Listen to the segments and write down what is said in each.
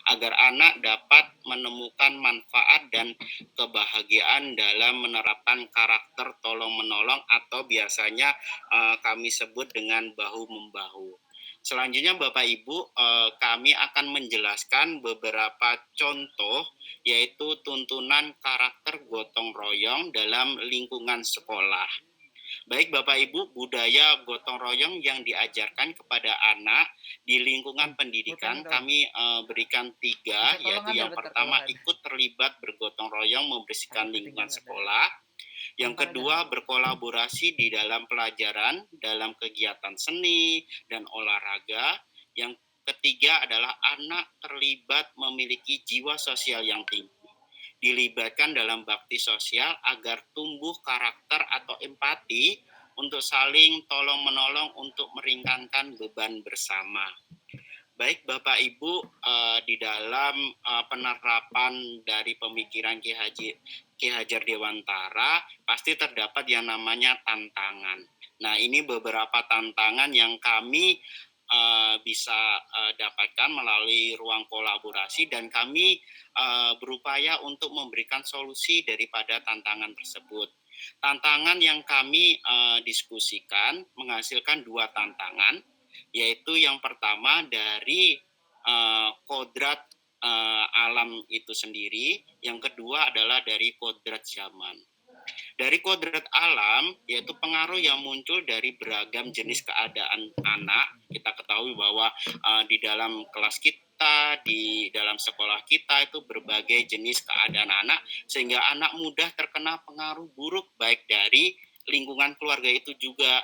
agar anak dapat menemukan manfaat dan kebahagiaan dalam menerapkan karakter tolong-menolong atau biasanya kami sebut dengan bahu-membahu. Selanjutnya Bapak Ibu, kami akan menjelaskan beberapa contoh yaitu tuntunan karakter gotong royong dalam lingkungan sekolah. Baik Bapak Ibu, budaya gotong royong yang diajarkan kepada anak di lingkungan pendidikan kami berikan 3, yaitu yang pertama ikut terlibat bergotong royong membersihkan lingkungan sekolah. Yang kedua, berkolaborasi di dalam pelajaran, dalam kegiatan seni dan olahraga. Yang ketiga adalah anak terlibat memiliki jiwa sosial yang tinggi, dilibatkan dalam bakti sosial agar tumbuh karakter atau empati untuk saling tolong-menolong untuk meringankan beban bersama. Baik Bapak Ibu, di dalam penerapan dari pemikiran Ki Hajar Dewantara pasti terdapat yang namanya tantangan. Nah, ini beberapa tantangan yang kami bisa dapatkan melalui ruang kolaborasi dan kami berupaya untuk memberikan solusi daripada tantangan tersebut. Tantangan yang kami diskusikan menghasilkan 2 tantangan, yaitu yang pertama dari kodrat alam itu sendiri, yang kedua adalah dari kodrat zaman. Dari kodrat alam, yaitu pengaruh yang muncul dari beragam jenis keadaan anak. Kita ketahui bahwa di dalam kelas kita, di dalam sekolah kita itu berbagai jenis keadaan anak, sehingga anak mudah terkena pengaruh buruk baik dari lingkungan keluarga itu juga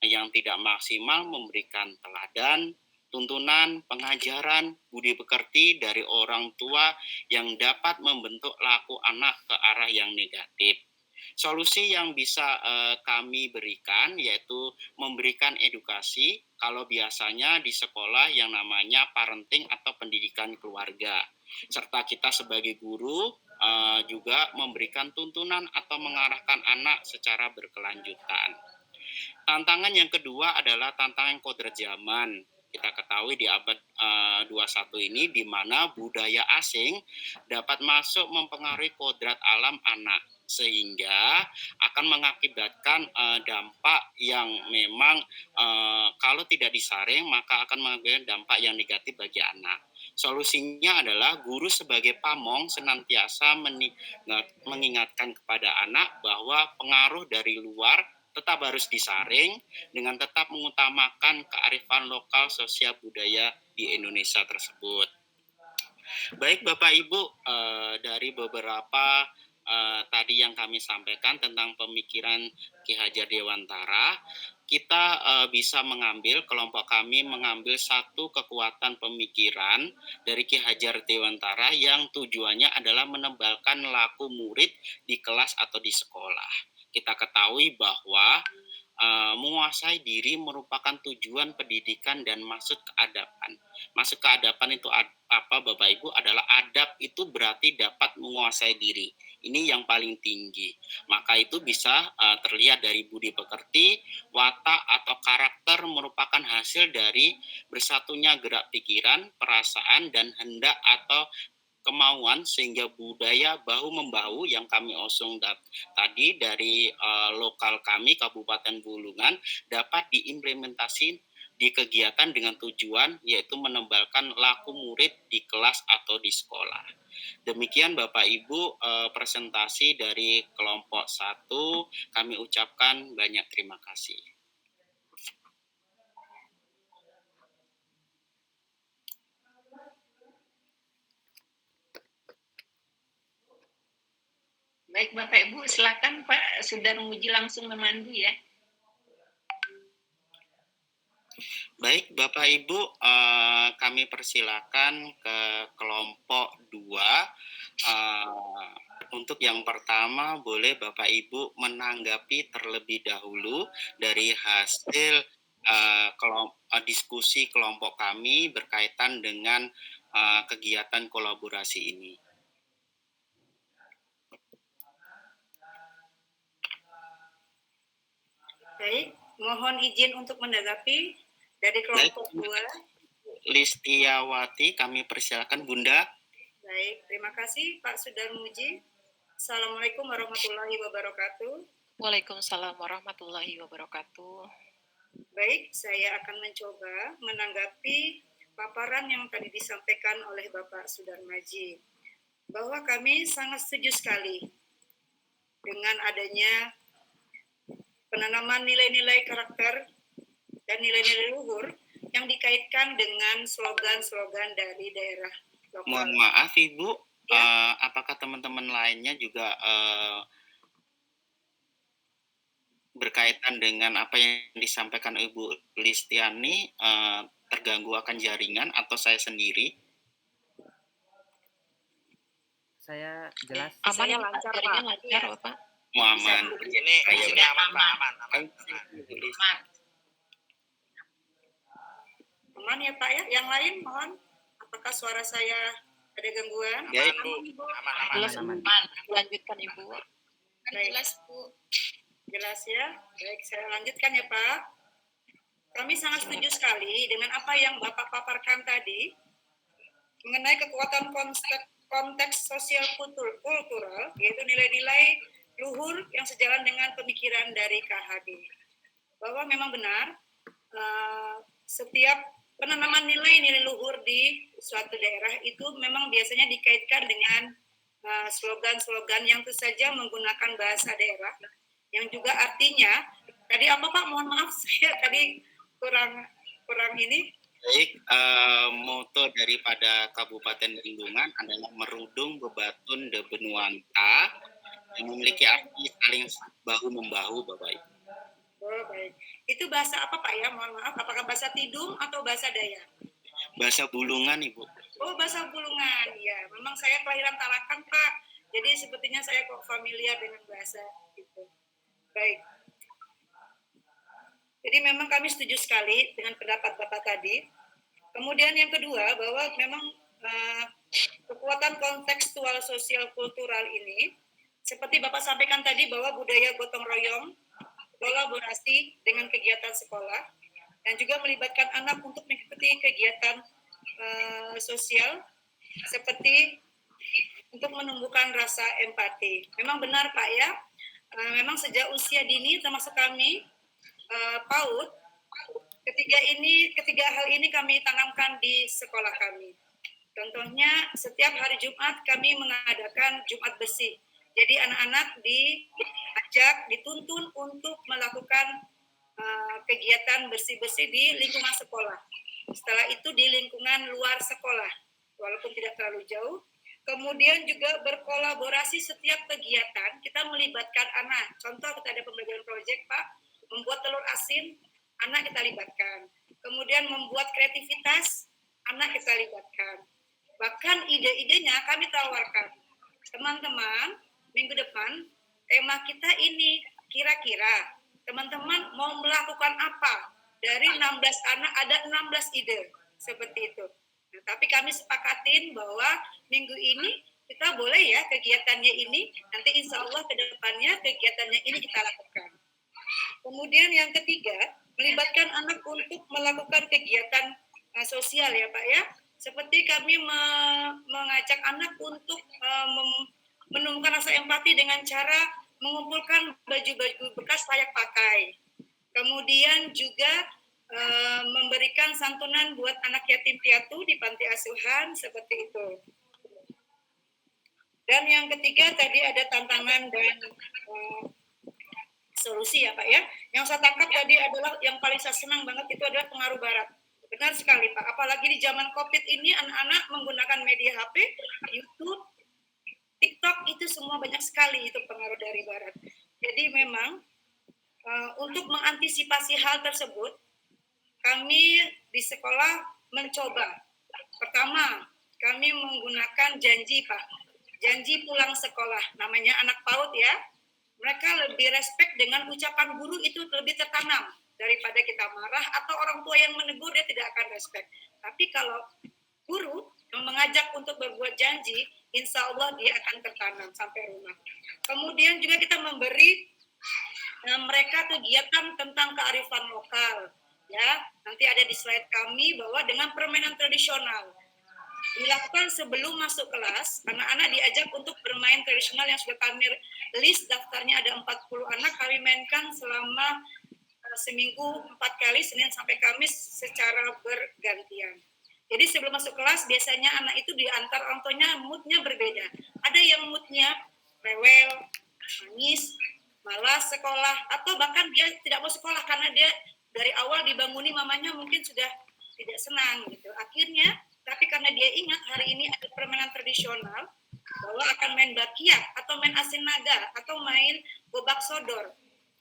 yang tidak maksimal memberikan teladan, tuntunan, pengajaran, budi pekerti dari orang tua yang dapat membentuk laku anak ke arah yang negatif. Solusi yang bisa kami berikan yaitu memberikan edukasi, kalau biasanya di sekolah yang namanya parenting atau pendidikan keluarga. Serta kita sebagai guru juga memberikan tuntunan atau mengarahkan anak secara berkelanjutan. Tantangan yang kedua adalah tantangan kodrat zaman. Kita ketahui di abad 21 ini di mana budaya asing dapat masuk mempengaruhi kodrat alam anak, sehingga akan mengakibatkan dampak yang memang kalau tidak disaring maka akan mengakibatkan dampak yang negatif bagi anak. Solusinya adalah guru sebagai pamong senantiasa mengingatkan kepada anak bahwa pengaruh dari luar tetap harus disaring dengan tetap mengutamakan kearifan lokal sosial budaya di Indonesia tersebut. Baik Bapak Ibu, dari beberapa tadi yang kami sampaikan tentang pemikiran Ki Hajar Dewantara, kita bisa mengambil, kelompok kami mengambil satu kekuatan pemikiran dari Ki Hajar Dewantara yang tujuannya adalah menebalkan laku murid di kelas atau di sekolah. Kita ketahui bahwa menguasai diri merupakan tujuan pendidikan dan maksud keadaban. Maksud keadaban itu apa Bapak Ibu? Adalah adab itu berarti dapat menguasai diri. Ini yang paling tinggi. Maka itu bisa terlihat dari budi pekerti, watak atau karakter merupakan hasil dari bersatunya gerak pikiran, perasaan, dan hendak atau kemauan sehingga budaya bahu-membahu yang kami usung tadi dari lokal kami Kabupaten Bulungan dapat diimplementasi di kegiatan dengan tujuan yaitu menebalkan laku murid di kelas atau di sekolah. Demikian Bapak Ibu presentasi dari kelompok 1, kami ucapkan banyak terima kasih. Baik Bapak Ibu, silakan Pak Sudarmuji langsung memandu ya. Baik Bapak Ibu, kami persilakan ke kelompok 2. Untuk yang pertama boleh Bapak Ibu menanggapi terlebih dahulu dari hasil diskusi kelompok kami berkaitan dengan kegiatan kolaborasi ini. Baik, mohon izin untuk menanggapi dari kelompok 2. Listiawati, kami persilakan Bunda. Baik, terima kasih Pak Sudarmuji. Assalamualaikum warahmatullahi wabarakatuh. Waalaikumsalam warahmatullahi wabarakatuh. Baik, saya akan mencoba menanggapi paparan yang tadi disampaikan oleh Bapak Sudarmaji, bahwa kami sangat setuju sekali dengan adanya penanaman nilai-nilai karakter dan nilai-nilai luhur yang dikaitkan dengan slogan-slogan dari daerah lokal. Mohon maaf Ibu, apakah teman-teman lainnya juga berkaitan dengan apa yang disampaikan Ibu Listiani, terganggu akan jaringan atau saya sendiri? Saya jelas. Aman ya, lancar Pak. Aman. Ini aman. Aman ya Pak ya. Yang lain mohon, apakah suara saya ada gangguan? Ya Ibu, Aman. Lanjutkan Ibu. Jelas Bu. Jelas ya. Baik, saya lanjutkan ya Pak. Kami sangat setuju sekali dengan apa yang Bapak paparkan tadi mengenai kekuatan konteks sosial kultural, yaitu nilai-nilai luhur yang sejalan dengan pemikiran dari KHD. Bahwa memang benar setiap penanaman nilai-nilai luhur di suatu daerah itu memang biasanya dikaitkan dengan slogan-slogan yang tentu saja menggunakan bahasa daerah, yang juga artinya tadi apa Pak? Mohon maaf saya tadi kurang ini. Baik, moto daripada Kabupaten Bendungan adalah merudung bebatun de benuanta yang memiliki arti saling bahu-membahu, Bapak Ibu. Oh, baik. Itu bahasa apa Pak ya? Mohon maaf, apakah bahasa Tidung atau bahasa Dayak? Bahasa Bulungan, Ibu. Oh, bahasa Bulungan. Ya, memang saya kelahiran Tarakan, Pak. Jadi sepertinya saya kok familiar dengan bahasa itu. Baik. Jadi memang kami setuju sekali dengan pendapat Bapak tadi. Kemudian yang kedua, bahwa memang kekuatan kontekstual sosial kultural ini, seperti Bapak sampaikan tadi bahwa budaya gotong royong, kolaborasi dengan kegiatan sekolah, dan juga melibatkan anak untuk mengikuti kegiatan sosial, seperti untuk menumbuhkan rasa empati. Memang benar Pak ya, memang sejak usia dini termasuk kami, PAUD, ketiga hal ini kami tanamkan di sekolah kami. Contohnya setiap hari Jumat kami mengadakan Jumat bersih. Jadi anak-anak diajak, dituntun untuk melakukan kegiatan bersih-bersih di lingkungan sekolah. Setelah itu di lingkungan luar sekolah, walaupun tidak terlalu jauh. Kemudian juga berkolaborasi setiap kegiatan, kita melibatkan anak. Contoh kita ada pembelajaran proyek Pak, membuat telur asin, anak kita libatkan. Kemudian membuat kreativitas, anak kita libatkan. Bahkan ide-idenya kami tawarkan. Teman-teman, minggu depan tema kita ini, kira-kira teman-teman mau melakukan apa? Dari 16 anak ada 16 ide, seperti itu. Nah, tapi kami sepakatin bahwa minggu ini kita boleh ya kegiatannya ini, nanti insya Allah ke depannya kegiatannya ini kita lakukan. Kemudian yang ketiga, melibatkan anak untuk melakukan kegiatan sosial ya Pak ya. Seperti kami mengajak anak untuk menumbuhkan rasa empati dengan cara mengumpulkan baju-baju bekas layak pakai. Kemudian juga memberikan santunan buat anak yatim piatu di panti asuhan, seperti itu. Dan yang ketiga tadi ada tantangan dan solusi ya Pak ya. Yang saya tangkap tadi adalah yang paling saya senang banget itu adalah pengaruh barat. Benar sekali Pak, apalagi di zaman COVID ini anak-anak menggunakan media HP, YouTube, TikTok, itu semua banyak sekali itu pengaruh dari barat. Jadi memang untuk mengantisipasi hal tersebut, kami di sekolah mencoba. Pertama, kami menggunakan janji Pak, janji pulang sekolah, namanya anak PAUD ya. Mereka lebih respect dengan ucapan guru itu lebih tertanam daripada kita marah atau orang tua yang menegur dia tidak akan respect. Tapi kalau guru yang mengajak untuk berbuat janji, insya Allah dia akan tertanam sampai rumah. Kemudian juga kita memberi mereka kegiatan tentang kearifan lokal. Ya, nanti ada di slide kami bahwa dengan permainan tradisional dilakukan sebelum masuk kelas, anak-anak diajak untuk bermain tradisional yang sudah kami list daftarnya ada 40 anak, kami mainkan selama seminggu 4 kali, Senin sampai Kamis secara bergantian. Jadi sebelum masuk kelas biasanya anak itu diantar orang tuanya moodnya berbeda. Ada yang moodnya rewel, nangis, malas sekolah, atau bahkan dia tidak mau sekolah karena dia dari awal dibanguni mamanya mungkin sudah tidak senang gitu. Akhirnya, tapi karena dia ingat hari ini ada permainan tradisional, bahwa akan main bakiak atau main asin naga atau main gobak sodor,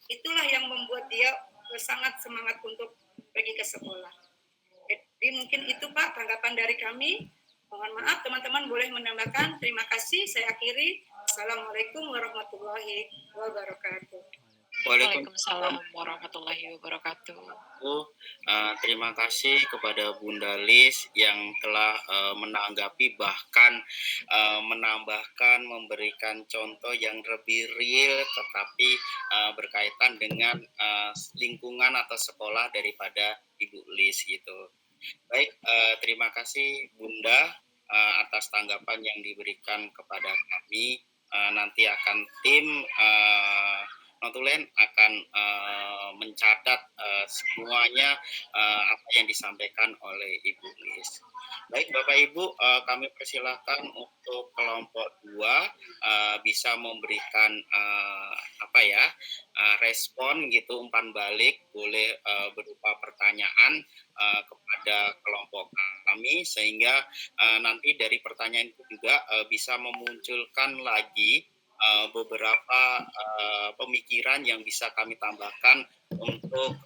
itulah yang membuat dia sangat semangat untuk pergi ke sekolah. Jadi mungkin itu Pak tanggapan dari kami. Mohon maaf teman-teman boleh menambahkan. Terima kasih. Saya akhiri. Assalamualaikum warahmatullahi wabarakatuh. Waalaikumsalam warahmatullahi wabarakatuh. Terima kasih kepada Bunda Lis yang telah menanggapi bahkan menambahkan memberikan contoh yang lebih real tetapi berkaitan dengan lingkungan atau sekolah daripada Ibu Lis gitu. Baik, terima kasih Bunda atas tanggapan yang diberikan kepada kami. Nanti akan tim Notulen akan mencatat semuanya apa yang disampaikan oleh Ibu Lis. Baik Bapak Ibu, kami persilahkan untuk kelompok 2 bisa memberikan respon gitu, umpan balik, boleh berupa pertanyaan kepada kelompok kami sehingga nanti dari pertanyaan itu juga bisa memunculkan lagi beberapa pemikiran yang bisa kami tambahkan untuk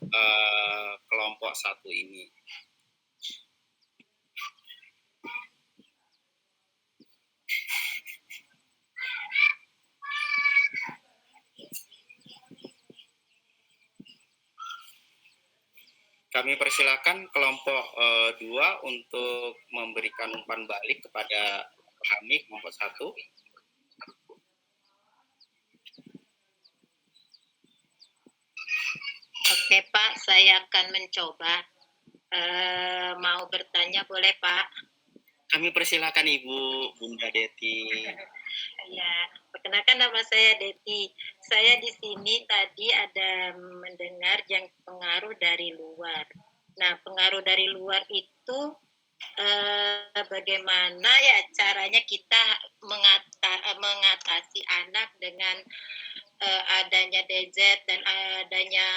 kelompok 1 ini. Kami persilakan kelompok 2 untuk memberikan umpan balik kepada kami kelompok 1. Oke Pak, saya akan mencoba. Mau bertanya boleh Pak? Kami persilakan Ibu Bunda Deti. Ya, perkenalkan nama saya Deti. Saya di sini tadi ada mendengar yang pengaruh dari luar. Nah, pengaruh dari luar itu bagaimana ya caranya kita mengatasi anak dengan adanya DZ dan adanya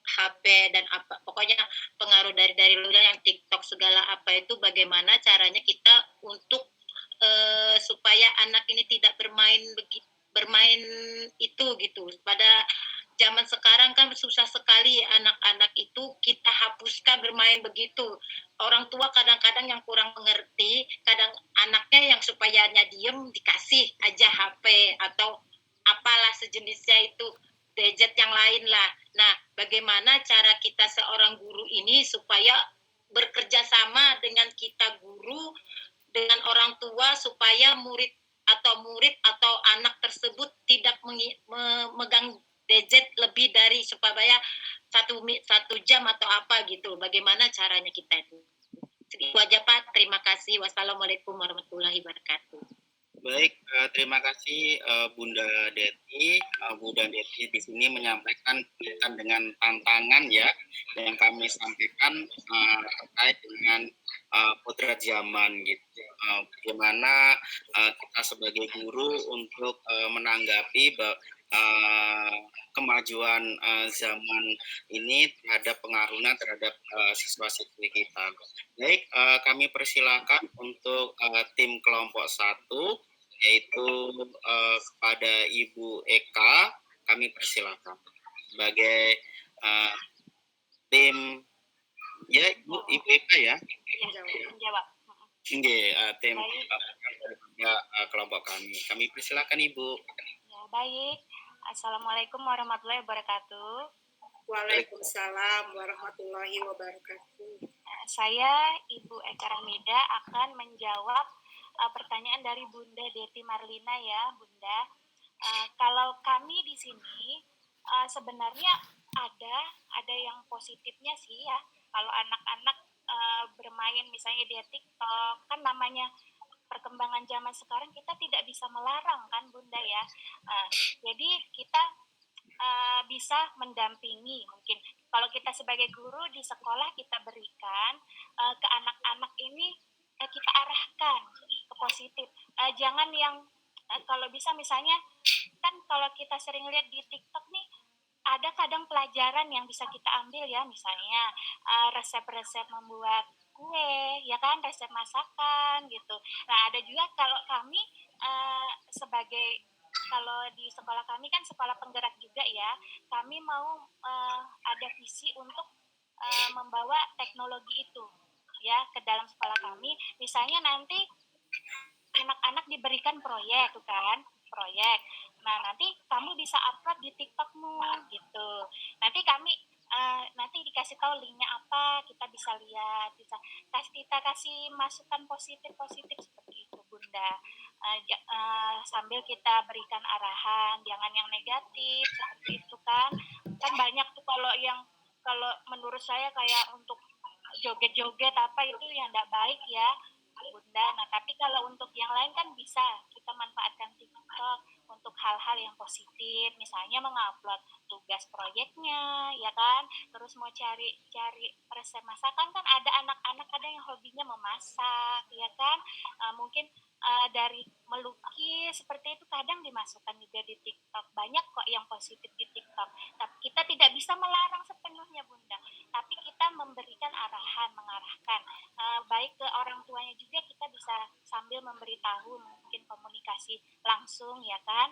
HP dan pokoknya pengaruh dari luar yang TikTok segala itu bagaimana caranya kita untuk supaya anak ini tidak bermain itu gitu. Pada zaman sekarang kan susah sekali anak-anak itu kita hapuskan bermain begitu. Orang tua kadang-kadang yang kurang mengerti, kadang anaknya yang supayanya diem dikasih aja HP atau apalah sejenisnya itu, gadget yang lain lah. Nah, bagaimana cara kita seorang guru ini supaya bekerja sama dengan kita guru, dengan orang tua supaya murid atau anak tersebut tidak memegang gadget lebih dari supaya 1 jam atau apa gitu. Bagaimana caranya kita itu? Itu aja Pak. Terima kasih. Wassalamualaikum warahmatullahi wabarakatuh. Baik, terima kasih Bunda Deti. Bunda Deti di sini menyampaikan dengan tantangan ya yang kami sampaikan terkait dengan potret zaman gitu. Bagaimana kita sebagai guru untuk menanggapi kemajuan zaman ini terhadap pengaruhnya terhadap siswa-siswi kita. Baik, kami persilakan untuk tim kelompok 1 yaitu kepada Ibu Eka, kami persilakan sebagai tim ya Ibu Eka ya. Menjawab. Tim kelompok kami. Kami persilakan Ibu. Ya, baik. Assalamualaikum warahmatullahi wabarakatuh. Waalaikumsalam warahmatullahi wabarakatuh. Saya Ibu Eka Rahmida akan menjawab pertanyaan dari Bunda Deti Marlina ya, Bunda. Kalau kami di sini sebenarnya ada yang positifnya sih ya. Kalau anak-anak bermain misalnya di TikTok, kan namanya perkembangan zaman sekarang kita tidak bisa melarang kan Bunda ya. Jadi kita bisa mendampingi, mungkin kalau kita sebagai guru di sekolah kita berikan ke anak-anak ini, kita arahkan ke positif. Jangan yang kalau bisa misalnya, kan kalau kita sering lihat di TikTok nih, ada kadang pelajaran yang bisa kita ambil ya, misalnya resep-resep membuat kue, ya kan, resep masakan gitu. Nah, ada juga kalau kami sebagai, kalau di sekolah kami kan sekolah penggerak juga ya, kami mau ada visi untuk membawa teknologi itu ya ke dalam sekolah kami. Misalnya nanti anak-anak diberikan proyek tuh kan, proyek. Nah, nanti kamu bisa upload di TikTokmu gitu. Nanti kami nanti dikasih tahu linknya apa, kita bisa lihat, bisa kita kasih masukan positif seperti itu Bunda. Sambil kita berikan arahan, jangan yang negatif seperti itu kan. Kan banyak tuh kalau menurut saya kayak untuk joget-joget apa itu yang tidak baik ya Bunda. Nah, tapi kalau untuk yang lain kan bisa kita manfaatkan TikTok untuk hal-hal yang positif, misalnya mengupload tugas proyeknya, ya kan. Terus mau cari resep masakan, kan ada anak-anak ada yang hobinya memasak, ya kan. Mungkin dari melukis seperti itu kadang dimasukkan juga di TikTok. Banyak kok yang positif di TikTok. Tapi kita tidak bisa melarang sepenuhnya Bunda, tapi kita memberikan arahan, mengarahkan. Baik ke orang tuanya juga kita bisa sambil memberitahu, mungkin komunikasi langsung ya kan.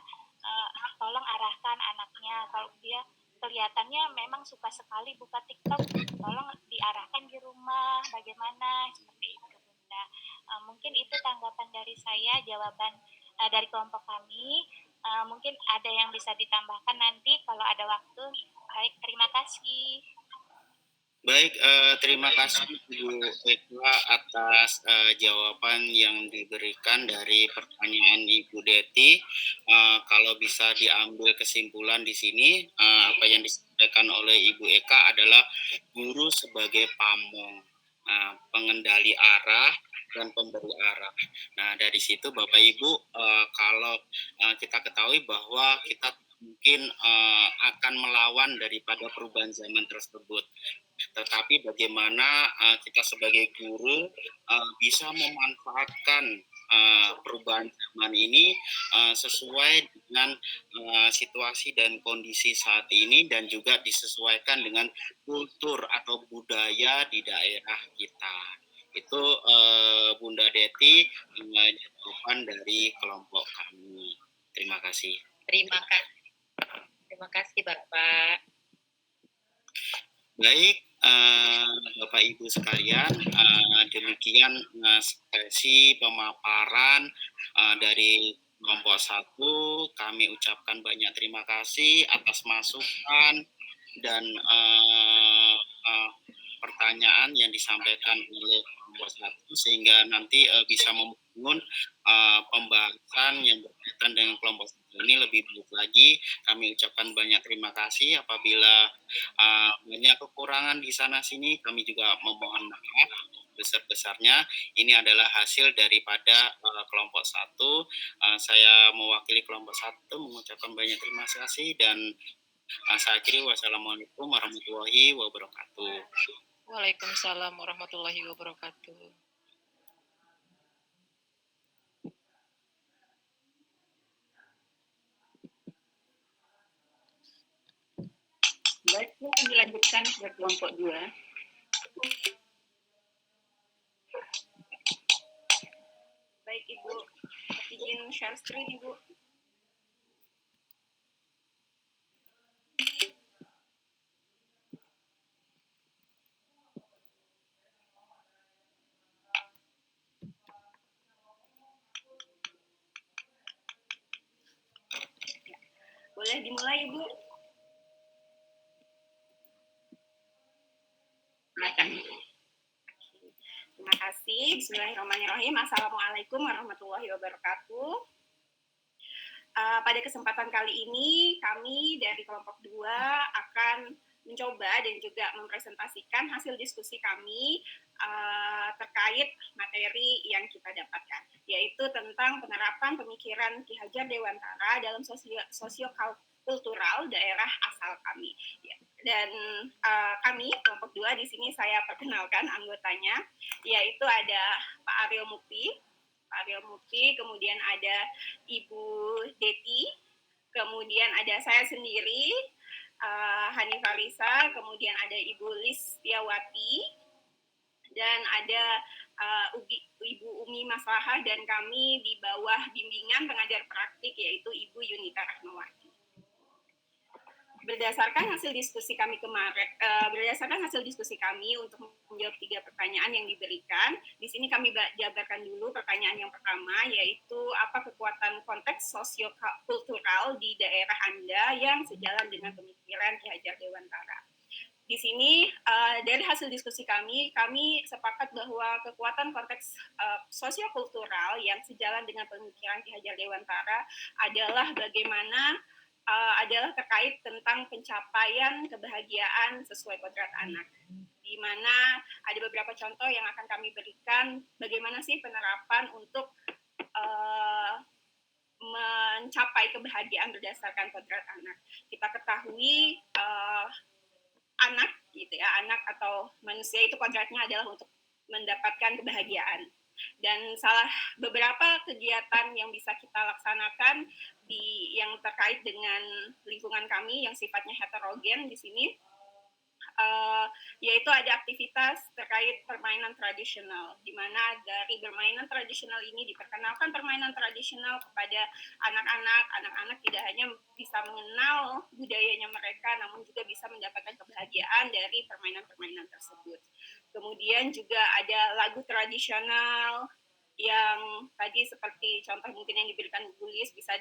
Tolong arahkan anaknya, kalau dia kelihatannya memang suka sekali buka TikTok, tolong diarahkan di rumah bagaimana seperti itu Bunda. Mungkin itu tanggapan dari saya, jawaban dari kelompok kami. Mungkin ada yang bisa ditambahkan nanti kalau ada waktu. Baik, terima kasih. Baik, terima kasih Bu Eka atas jawaban yang diberikan dari pertanyaan Ibu Deti. Kalau bisa diambil kesimpulan di sini, apa yang disampaikan oleh Ibu Eka adalah guru sebagai pamong, pengendali arah dan pemberi arah. Nah, dari situ Bapak Ibu, kalau kita ketahui bahwa kita mungkin akan melawan daripada perubahan zaman tersebut. Tetapi bagaimana kita sebagai guru bisa memanfaatkan perubahan zaman ini sesuai dengan situasi dan kondisi saat ini, dan juga disesuaikan dengan kultur atau budaya di daerah kita. Itu Bunda Deti, jawaban dari kelompok kami. Terima kasih. Terima kasih Bapak. Baik, Bapak Ibu sekalian, demikian sesi pemaparan dari kelompok 1. Kami ucapkan banyak terima kasih atas masukan dan pertanyaan yang disampaikan oleh kelompok 1, sehingga nanti bisa membangun pembahasan yang berkaitan dengan kelompok 1 ini lebih baik lagi. Kami ucapkan banyak terima kasih. Apabila banyak kekurangan di sana sini, kami juga memohon maaf besar-besarnya. Ini adalah hasil daripada kelompok 1. Saya mewakili kelompok 1 mengucapkan banyak terima kasih, dan saya akhiri. Wassalamualaikum warahmatullahi wabarakatuh. Waalaikumsalam warahmatullahi wabarakatuh. Baik, dilanjutkan ke kelompok 2. Baik Ibu, izin share screen Ibu. Boleh dimulai Ibu? Silakan. Terima kasih. Bismillahirrahmanirrahim. Assalamualaikum warahmatullahi wabarakatuh. Pada kesempatan kali ini kami dari kelompok 2 akan mencoba dan juga mempresentasikan hasil diskusi kami terkait materi yang kita dapatkan, yaitu tentang penerapan pemikiran Ki Hajar Dewantara dalam sosiokultural daerah asal kami. Dan kami kelompok 2 di sini saya perkenalkan anggotanya, yaitu ada Pak Aryo Mukti, kemudian ada Ibu Deti, kemudian ada saya sendiri, Hanifah Risa, kemudian ada Ibu Listiawati, dan ada Ibu Umi Maslahah, dan kami di bawah bimbingan pengajar praktik yaitu Ibu Yunita Rahmawati. Berdasarkan hasil diskusi kami untuk menjawab 3 pertanyaan yang diberikan, di sini kami jabarkan dulu pertanyaan yang pertama, yaitu apa kekuatan konteks sosiokultural di daerah Anda yang sejalan dengan pemikiran Ki Hajar Dewantara. Di sini dari hasil diskusi kami sepakat bahwa kekuatan konteks sosiokultural yang sejalan dengan pemikiran Ki Hajar Dewantara adalah adalah terkait tentang pencapaian kebahagiaan sesuai kodrat anak, di mana ada beberapa contoh yang akan kami berikan bagaimana sih penerapan untuk mencapai kebahagiaan berdasarkan kodrat anak. Kita ketahui anak anak atau manusia itu kodratnya adalah untuk mendapatkan kebahagiaan. Dan beberapa kegiatan yang bisa kita laksanakan yang terkait dengan lingkungan kami yang sifatnya heterogen di sini, yaitu ada aktivitas terkait permainan tradisional, di mana dari permainan tradisional ini diperkenalkan permainan tradisional kepada anak-anak tidak hanya bisa mengenal budayanya mereka, namun juga bisa mendapatkan kebahagiaan dari permainan-permainan tersebut. Kemudian juga ada lagu tradisional yang tadi seperti contoh mungkin yang diberikan Bu Lis, bisa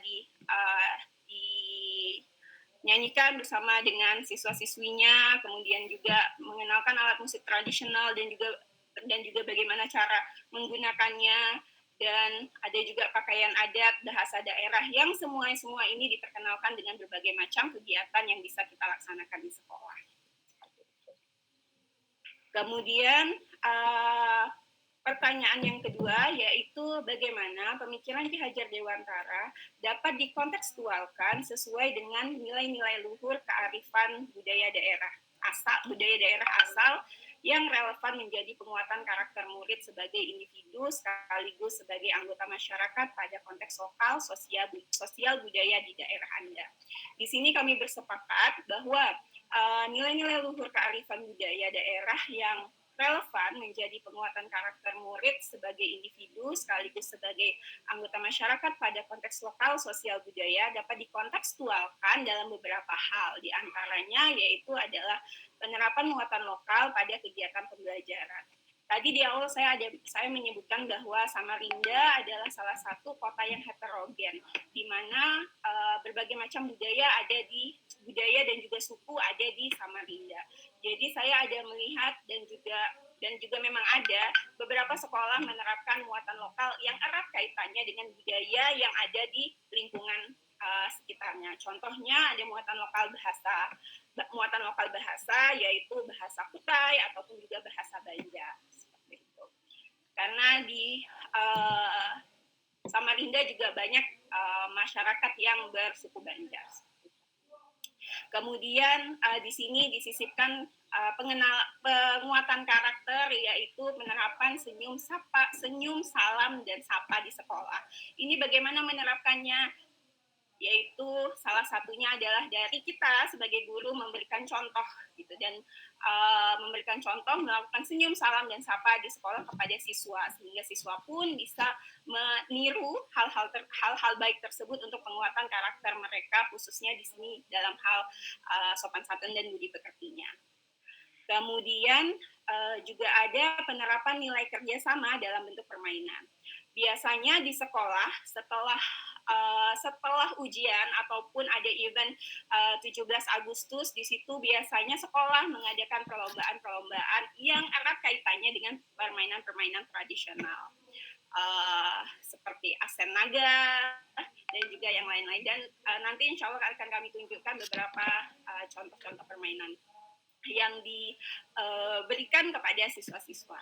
dinyanyikan bersama dengan siswa-siswinya, kemudian juga mengenalkan alat musik tradisional dan juga bagaimana cara menggunakannya, dan ada juga pakaian adat, bahasa daerah, yang semua ini diperkenalkan dengan berbagai macam kegiatan yang bisa kita laksanakan di sekolah. Kemudian pertanyaan yang kedua, yaitu bagaimana pemikiran Ki Hajar Dewantara dapat dikontekstualkan sesuai dengan nilai-nilai luhur kearifan budaya daerah asal yang relevan menjadi penguatan karakter murid sebagai individu sekaligus sebagai anggota masyarakat pada konteks lokal, sosial budaya di daerah Anda. Di sini kami bersepakat bahwa nilai-nilai luhur kearifan budaya daerah yang relevan menjadi penguatan karakter murid sebagai individu sekaligus sebagai anggota masyarakat pada konteks lokal, sosial budaya dapat dikontekstualkan dalam beberapa hal. Di antaranya yaitu adalah penerapan muatan lokal pada kegiatan pembelajaran. Tadi di awal saya menyebutkan bahwa Samarinda adalah salah satu kota yang heterogen, di mana berbagai macam budaya dan juga suku ada di Samarinda. Jadi saya ada melihat dan juga memang ada beberapa sekolah menerapkan muatan lokal yang erat kaitannya dengan budaya yang ada di lingkungan sekitarnya. Contohnya ada muatan lokal bahasa yaitu bahasa Kutai ataupun juga bahasa Banjar. Karena di Samarinda juga banyak masyarakat yang bersuku Banjar. Kemudian di sini disisipkan penguatan karakter, yaitu penerapan senyum, salam, dan sapa di sekolah. Ini bagaimana menerapkannya? Yaitu salah satunya adalah dari kita sebagai guru memberikan contoh gitu, dan memberikan contoh melakukan senyum, salam, dan sapa di sekolah kepada siswa, sehingga siswa pun bisa meniru hal-hal baik tersebut untuk penguatan karakter mereka, khususnya di sini dalam hal sopan santun dan budi pekertinya. Kemudian juga ada penerapan nilai kerjasama dalam bentuk permainan. Biasanya di sekolah setelah ujian ataupun ada event 17 Agustus, di situ biasanya sekolah mengadakan perlombaan yang erat kaitannya dengan permainan-permainan tradisional seperti Asen Naga dan juga yang lain-lain, dan nanti insya Allah akan kami tunjukkan beberapa contoh-contoh permainan yang diberikan kepada siswa-siswa.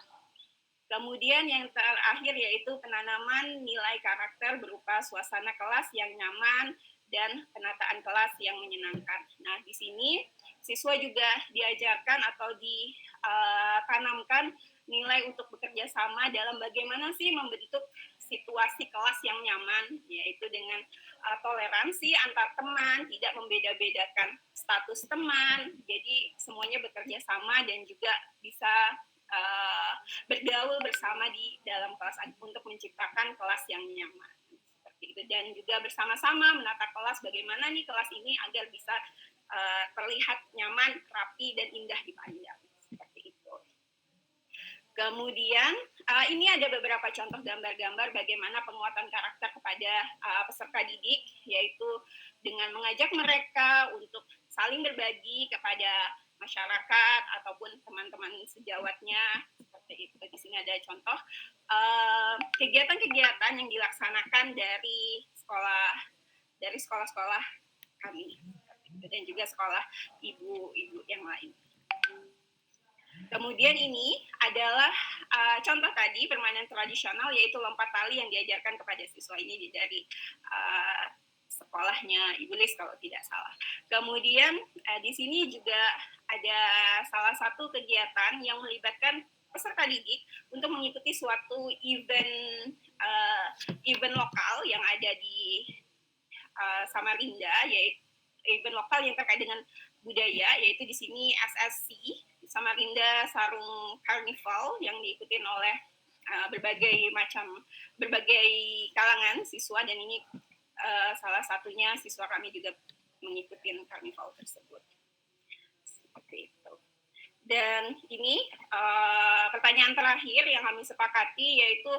Kemudian yang terakhir yaitu penanaman nilai karakter berupa suasana kelas yang nyaman dan penataan kelas yang menyenangkan. Nah, di sini siswa juga diajarkan atau ditanamkan nilai untuk bekerja sama dalam bagaimana sih membentuk situasi kelas yang nyaman, yaitu dengan toleransi antar teman, tidak membeda-bedakan status teman, jadi semuanya bekerja sama dan juga bisa bergaul bersama di dalam kelas untuk menciptakan kelas yang nyaman. Seperti itu. Dan juga bersama-sama menata kelas, bagaimana nih kelas ini agar bisa terlihat nyaman, rapi, dan indah dipandang. Seperti itu. Kemudian ini ada beberapa contoh gambar-gambar bagaimana penguatan karakter kepada peserta didik, yaitu dengan mengajak mereka untuk saling berbagi kepada masyarakat ataupun teman-teman sejawatnya. Seperti itu. Di sini ada contoh kegiatan-kegiatan yang dilaksanakan dari sekolah-sekolah kami dan juga sekolah ibu-ibu yang lain. Kemudian ini adalah contoh tadi permainan tradisional, yaitu lompat tali yang diajarkan kepada siswa ini dari sekolahnya Ibu Lis kalau tidak salah. Kemudian di sini juga ada salah satu kegiatan yang melibatkan peserta didik untuk mengikuti suatu event lokal yang ada di Samarinda, yaitu event lokal yang terkait dengan budaya, yaitu di sini SSC Samarinda Sarung Carnival yang diikuti oleh berbagai kalangan siswa, dan ini salah satunya siswa kami juga mengikuti karnival tersebut. Seperti itu. Dan ini pertanyaan terakhir yang kami sepakati, yaitu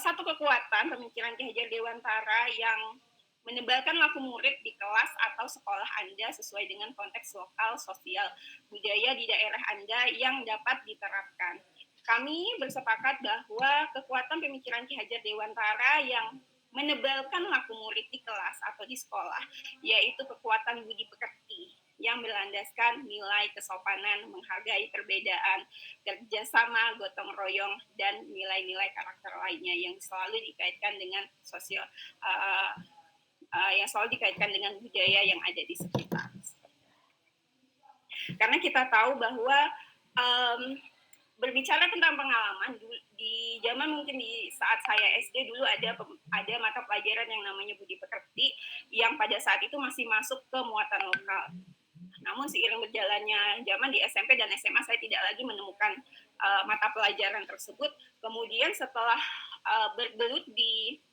satu kekuatan pemikiran Ki Hajar Dewantara yang menebalkan laku murid di kelas atau sekolah Anda sesuai dengan konteks lokal, sosial, budaya di daerah Anda yang dapat diterapkan. Kami bersepakat bahwa kekuatan pemikiran Ki Hajar Dewantara yang menebalkan laku murid di kelas atau di sekolah, yaitu kekuatan budi pekerti yang berlandaskan nilai kesopanan, menghargai perbedaan, kerjasama, gotong royong, dan nilai-nilai karakter lainnya yang selalu dikaitkan dengan budaya yang ada di sekitar. Karena kita tahu bahwa berbicara tentang pengalaman, di zaman mungkin di saat saya SD dulu ada mata pelajaran yang namanya budi pekerti yang pada saat itu masih masuk ke muatan lokal. Namun seiring berjalannya zaman di SMP dan SMA saya tidak lagi menemukan mata pelajaran tersebut. Kemudian setelah bergelut di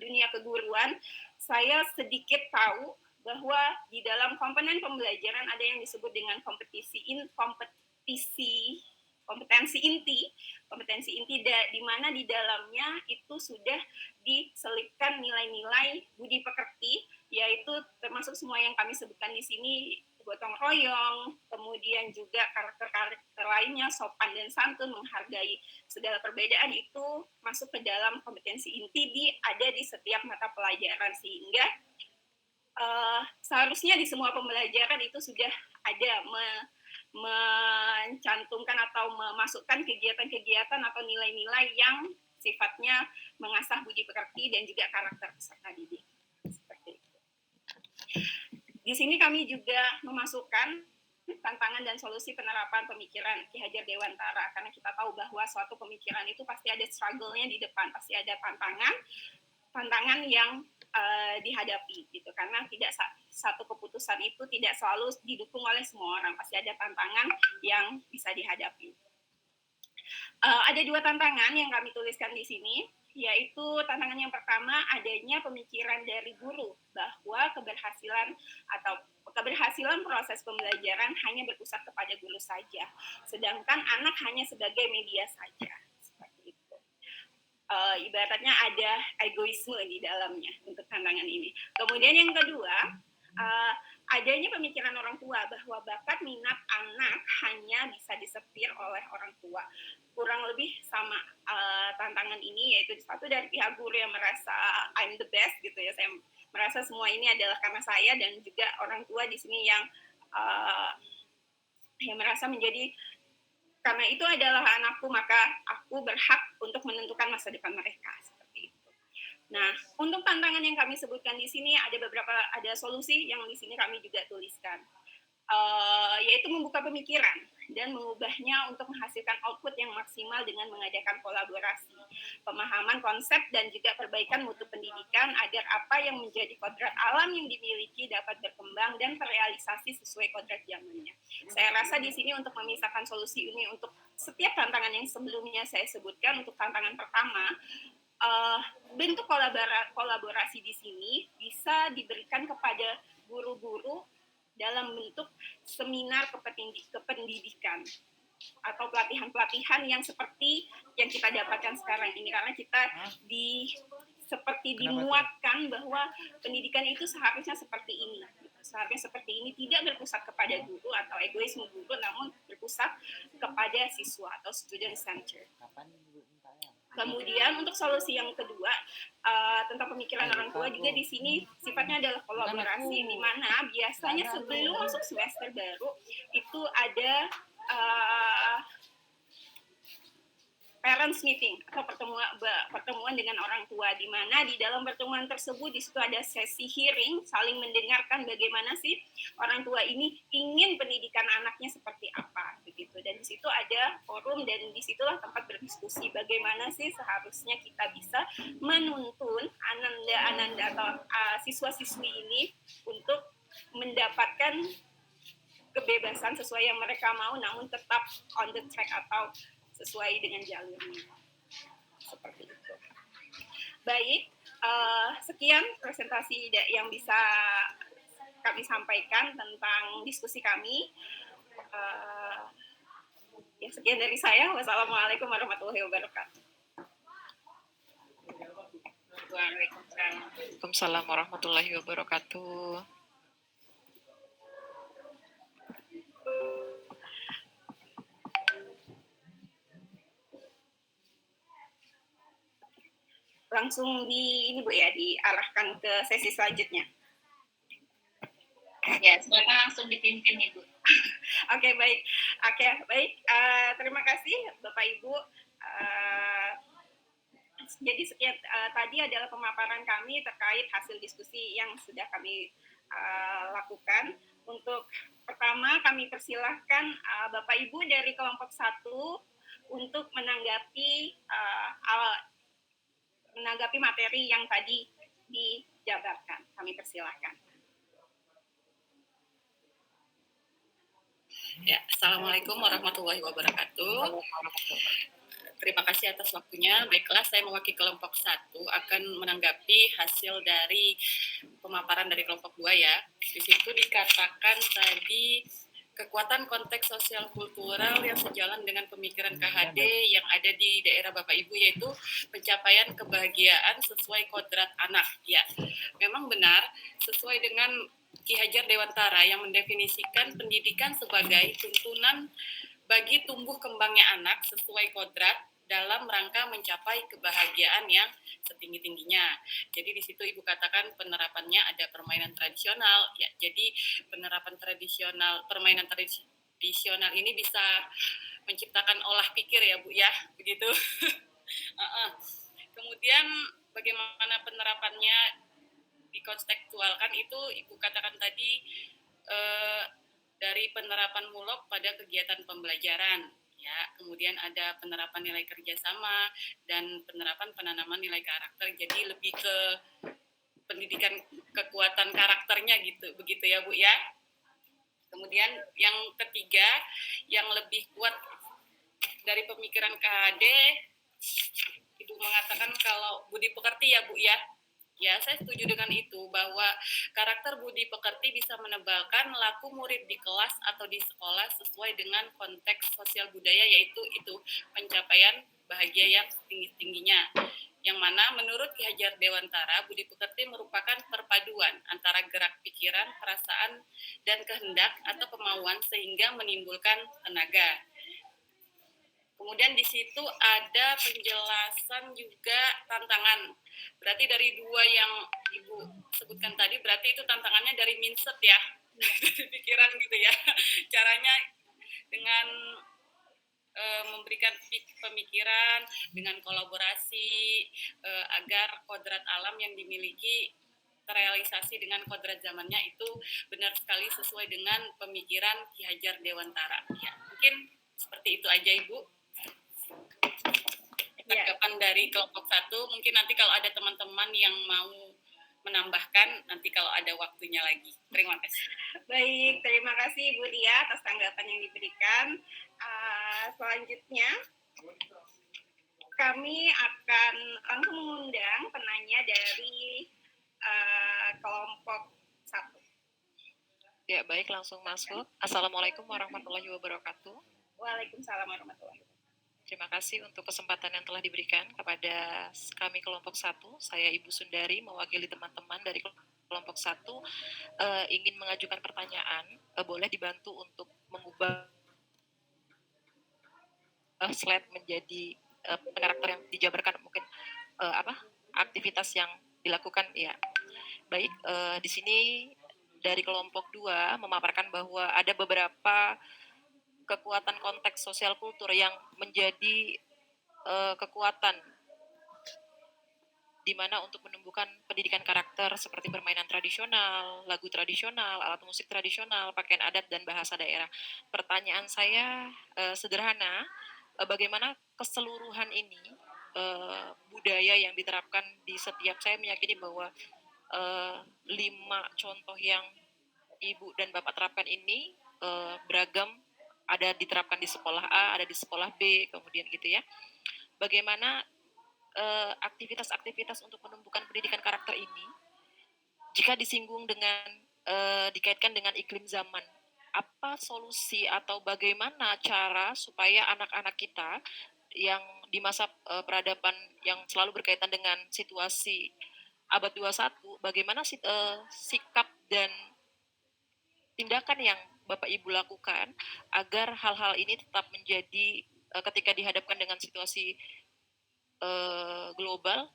dunia keguruan, saya sedikit tahu bahwa di dalam komponen pembelajaran ada yang disebut dengan kompetensi inti di mana di dalamnya itu sudah diselipkan nilai-nilai budi pekerti, yaitu termasuk semua yang kami sebutkan di sini, gotong royong, kemudian juga karakter lainnya, sopan dan santun, menghargai segala perbedaan, itu masuk ke dalam kompetensi inti ada di setiap mata pelajaran, sehingga seharusnya di semua pembelajaran itu sudah ada mencantumkan atau memasukkan kegiatan-kegiatan atau nilai-nilai yang sifatnya mengasah budi pekerti dan juga karakter peserta didik. Seperti itu. Di sini kami juga memasukkan tantangan dan solusi penerapan pemikiran Ki Hajar Dewantara, karena kita tahu bahwa suatu pemikiran itu pasti ada struggle-nya di depan, pasti ada tantangan yang dihadapi gitu, karena tidak satu keputusan itu tidak selalu didukung oleh semua orang, pasti ada tantangan yang bisa dihadapi. Ada dua tantangan yang kami tuliskan di sini, yaitu tantangan yang pertama adanya pemikiran dari guru bahwa keberhasilan proses pembelajaran hanya berpusat kepada guru saja, sedangkan anak hanya sebagai media saja. Seperti itu. Ibaratnya ada egoisme di dalamnya untuk tantangan ini. Kemudian yang kedua, adanya pemikiran orang tua bahwa bakat minat anak hanya bisa disetir oleh orang tua. Kurang lebih sama tantangan ini, yaitu satu dari pihak guru yang merasa I'm the best gitu ya, saya merasa semua ini adalah karena saya, dan juga orang tua di sini yang yang merasa menjadi karena itu adalah anakku maka aku berhak untuk menentukan masa depan mereka, seperti itu. Nah, untuk tantangan yang kami sebutkan di sini ada solusi yang di sini kami juga tuliskan. Yaitu membuka pemikiran dan mengubahnya untuk menghasilkan output yang maksimal dengan mengadakan kolaborasi, pemahaman konsep dan juga perbaikan mutu pendidikan agar apa yang menjadi kodrat alam yang dimiliki dapat berkembang dan terrealisasi sesuai kodrat zamannya. Saya rasa di sini untuk memisahkan solusi ini untuk setiap tantangan yang sebelumnya saya sebutkan, untuk tantangan pertama, bentuk kolaborasi di sini bisa diberikan kepada guru-guru dalam bentuk seminar kependidikan atau pelatihan-pelatihan yang seperti yang kita dapatkan sekarang ini, karena kita seperti dimuatkan bahwa pendidikan itu seharusnya seperti ini. Seharusnya seperti ini, tidak berpusat kepada guru atau egoisme guru, namun berpusat kepada siswa atau student center. Kemudian untuk solusi yang kedua tentang pemikiran orang tua juga di sini sifatnya adalah kolaborasi, di mana biasanya sebelum masuk semester baru itu ada parents meeting atau pertemuan dengan orang tua, di mana di dalam pertemuan tersebut di situ ada sesi hearing, saling mendengarkan bagaimana sih orang tua ini ingin pendidikan anaknya seperti apa begitu, dan di situ ada forum dan disitulah tempat berdiskusi bagaimana sih seharusnya kita bisa menuntun ananda atau siswa-siswi ini untuk mendapatkan kebebasan sesuai yang mereka mau, namun tetap on the track atau sesuai dengan jalurnya. Seperti itu. Baik, sekian presentasi yang bisa kami sampaikan tentang diskusi kami. Ya, sekian dari saya. Wassalamualaikum warahmatullahi wabarakatuh. Waalaikumsalam warahmatullahi wabarakatuh. Langsung ini Bu ya, diarahkan ke sesi selanjutnya. Ya, silakan langsung dipimpin Ibu. Oke, baik. Terima kasih Bapak Ibu. Jadi sekian tadi adalah pemaparan kami terkait hasil diskusi yang sudah kami lakukan. Untuk pertama kami persilahkan Bapak Ibu dari kelompok 1 untuk menanggapi materi yang tadi dijabarkan. Kami persilahkan. Ya, Assalamualaikum warahmatullahi wabarakatuh. Terima kasih atas waktunya. Baiklah, saya mewakili kelompok 1 akan menanggapi hasil dari pemaparan dari kelompok 2 ya. Di situ dikatakan tadi kekuatan konteks sosial kultural yang sejalan dengan pemikiran KHD yang ada di daerah Bapak Ibu, yaitu pencapaian kebahagiaan sesuai kodrat anak. Ya, memang benar sesuai dengan Ki Hajar Dewantara yang mendefinisikan pendidikan sebagai tuntunan bagi tumbuh kembangnya anak sesuai kodrat dalam rangka mencapai kebahagiaan yang setinggi-tingginya. Jadi di situ Ibu katakan penerapannya ada permainan tradisional. Ya, jadi permainan tradisional ini bisa menciptakan olah pikir ya Bu ya, begitu. Kemudian bagaimana penerapannya dikontekstualkan itu Ibu katakan tadi dari penerapan mulok pada kegiatan pembelajaran. Ya, kemudian ada penerapan nilai kerjasama dan penerapan penanaman nilai karakter. Jadi lebih ke pendidikan kekuatan karakternya gitu, begitu ya Bu ya. Kemudian yang ketiga, yang lebih kuat dari pemikiran KHD, Ibu mengatakan kalau budi pekerti ya Bu ya. Ya, saya setuju dengan itu, bahwa karakter budi pekerti bisa menebalkan laku murid di kelas atau di sekolah sesuai dengan konteks sosial budaya, yaitu itu pencapaian bahagia yang tinggi-tingginya. Yang mana menurut Ki Hajar Dewantara, budi pekerti merupakan perpaduan antara gerak pikiran, perasaan, dan kehendak atau kemauan sehingga menimbulkan tenaga. Kemudian di situ ada penjelasan juga tantangan. Berarti dari 2 yang Ibu sebutkan tadi, berarti itu tantangannya dari mindset ya, dari pikiran gitu ya. Caranya dengan memberikan pemikiran dengan kolaborasi agar kodrat alam yang dimiliki terrealisasi dengan kodrat zamannya itu benar sekali sesuai dengan pemikiran Ki Hajar Dewantara. Ya, mungkin seperti itu aja Ibu. Tanggapan dari kelompok 1, mungkin nanti kalau ada teman-teman yang mau menambahkan nanti kalau ada waktunya lagi. Terima kasih. Baik, terima kasih Ibu Lia atas tanggapan yang diberikan. Selanjutnya kami akan langsung mengundang penanya dari kelompok 1. Ya, baik, langsung masuk. Assalamualaikum warahmatullahi wabarakatuh. Waalaikumsalam warahmatullahi wabarakatuh. Terima kasih untuk kesempatan yang telah diberikan kepada kami kelompok 1. Saya Ibu Sundari, mewakili teman-teman dari kelompok 1, ingin mengajukan pertanyaan. Boleh dibantu untuk mengubah slide menjadi karakter yang dijabarkan, mungkin aktivitas yang dilakukan. Ya, baik. Di sini dari kelompok 2 memaparkan bahwa ada beberapa kekuatan konteks sosial kultur yang menjadi kekuatan di mana untuk menumbuhkan pendidikan karakter seperti permainan tradisional, lagu tradisional, alat musik tradisional, pakaian adat, dan bahasa daerah. Pertanyaan saya sederhana, bagaimana keseluruhan ini budaya yang diterapkan di setiap, saya meyakini bahwa 5 contoh yang Ibu dan Bapak terapkan ini beragam, ada diterapkan di sekolah A, ada di sekolah B, kemudian gitu ya. Bagaimana aktivitas-aktivitas untuk menumbuhkan pendidikan karakter ini jika disinggung dengan dikaitkan dengan iklim zaman? Apa solusi atau bagaimana cara supaya anak-anak kita yang di masa peradaban yang selalu berkaitan dengan situasi abad 21, bagaimana sikap dan tindakan yang Bapak Ibu lakukan agar hal-hal ini tetap menjadi ketika dihadapkan dengan situasi global,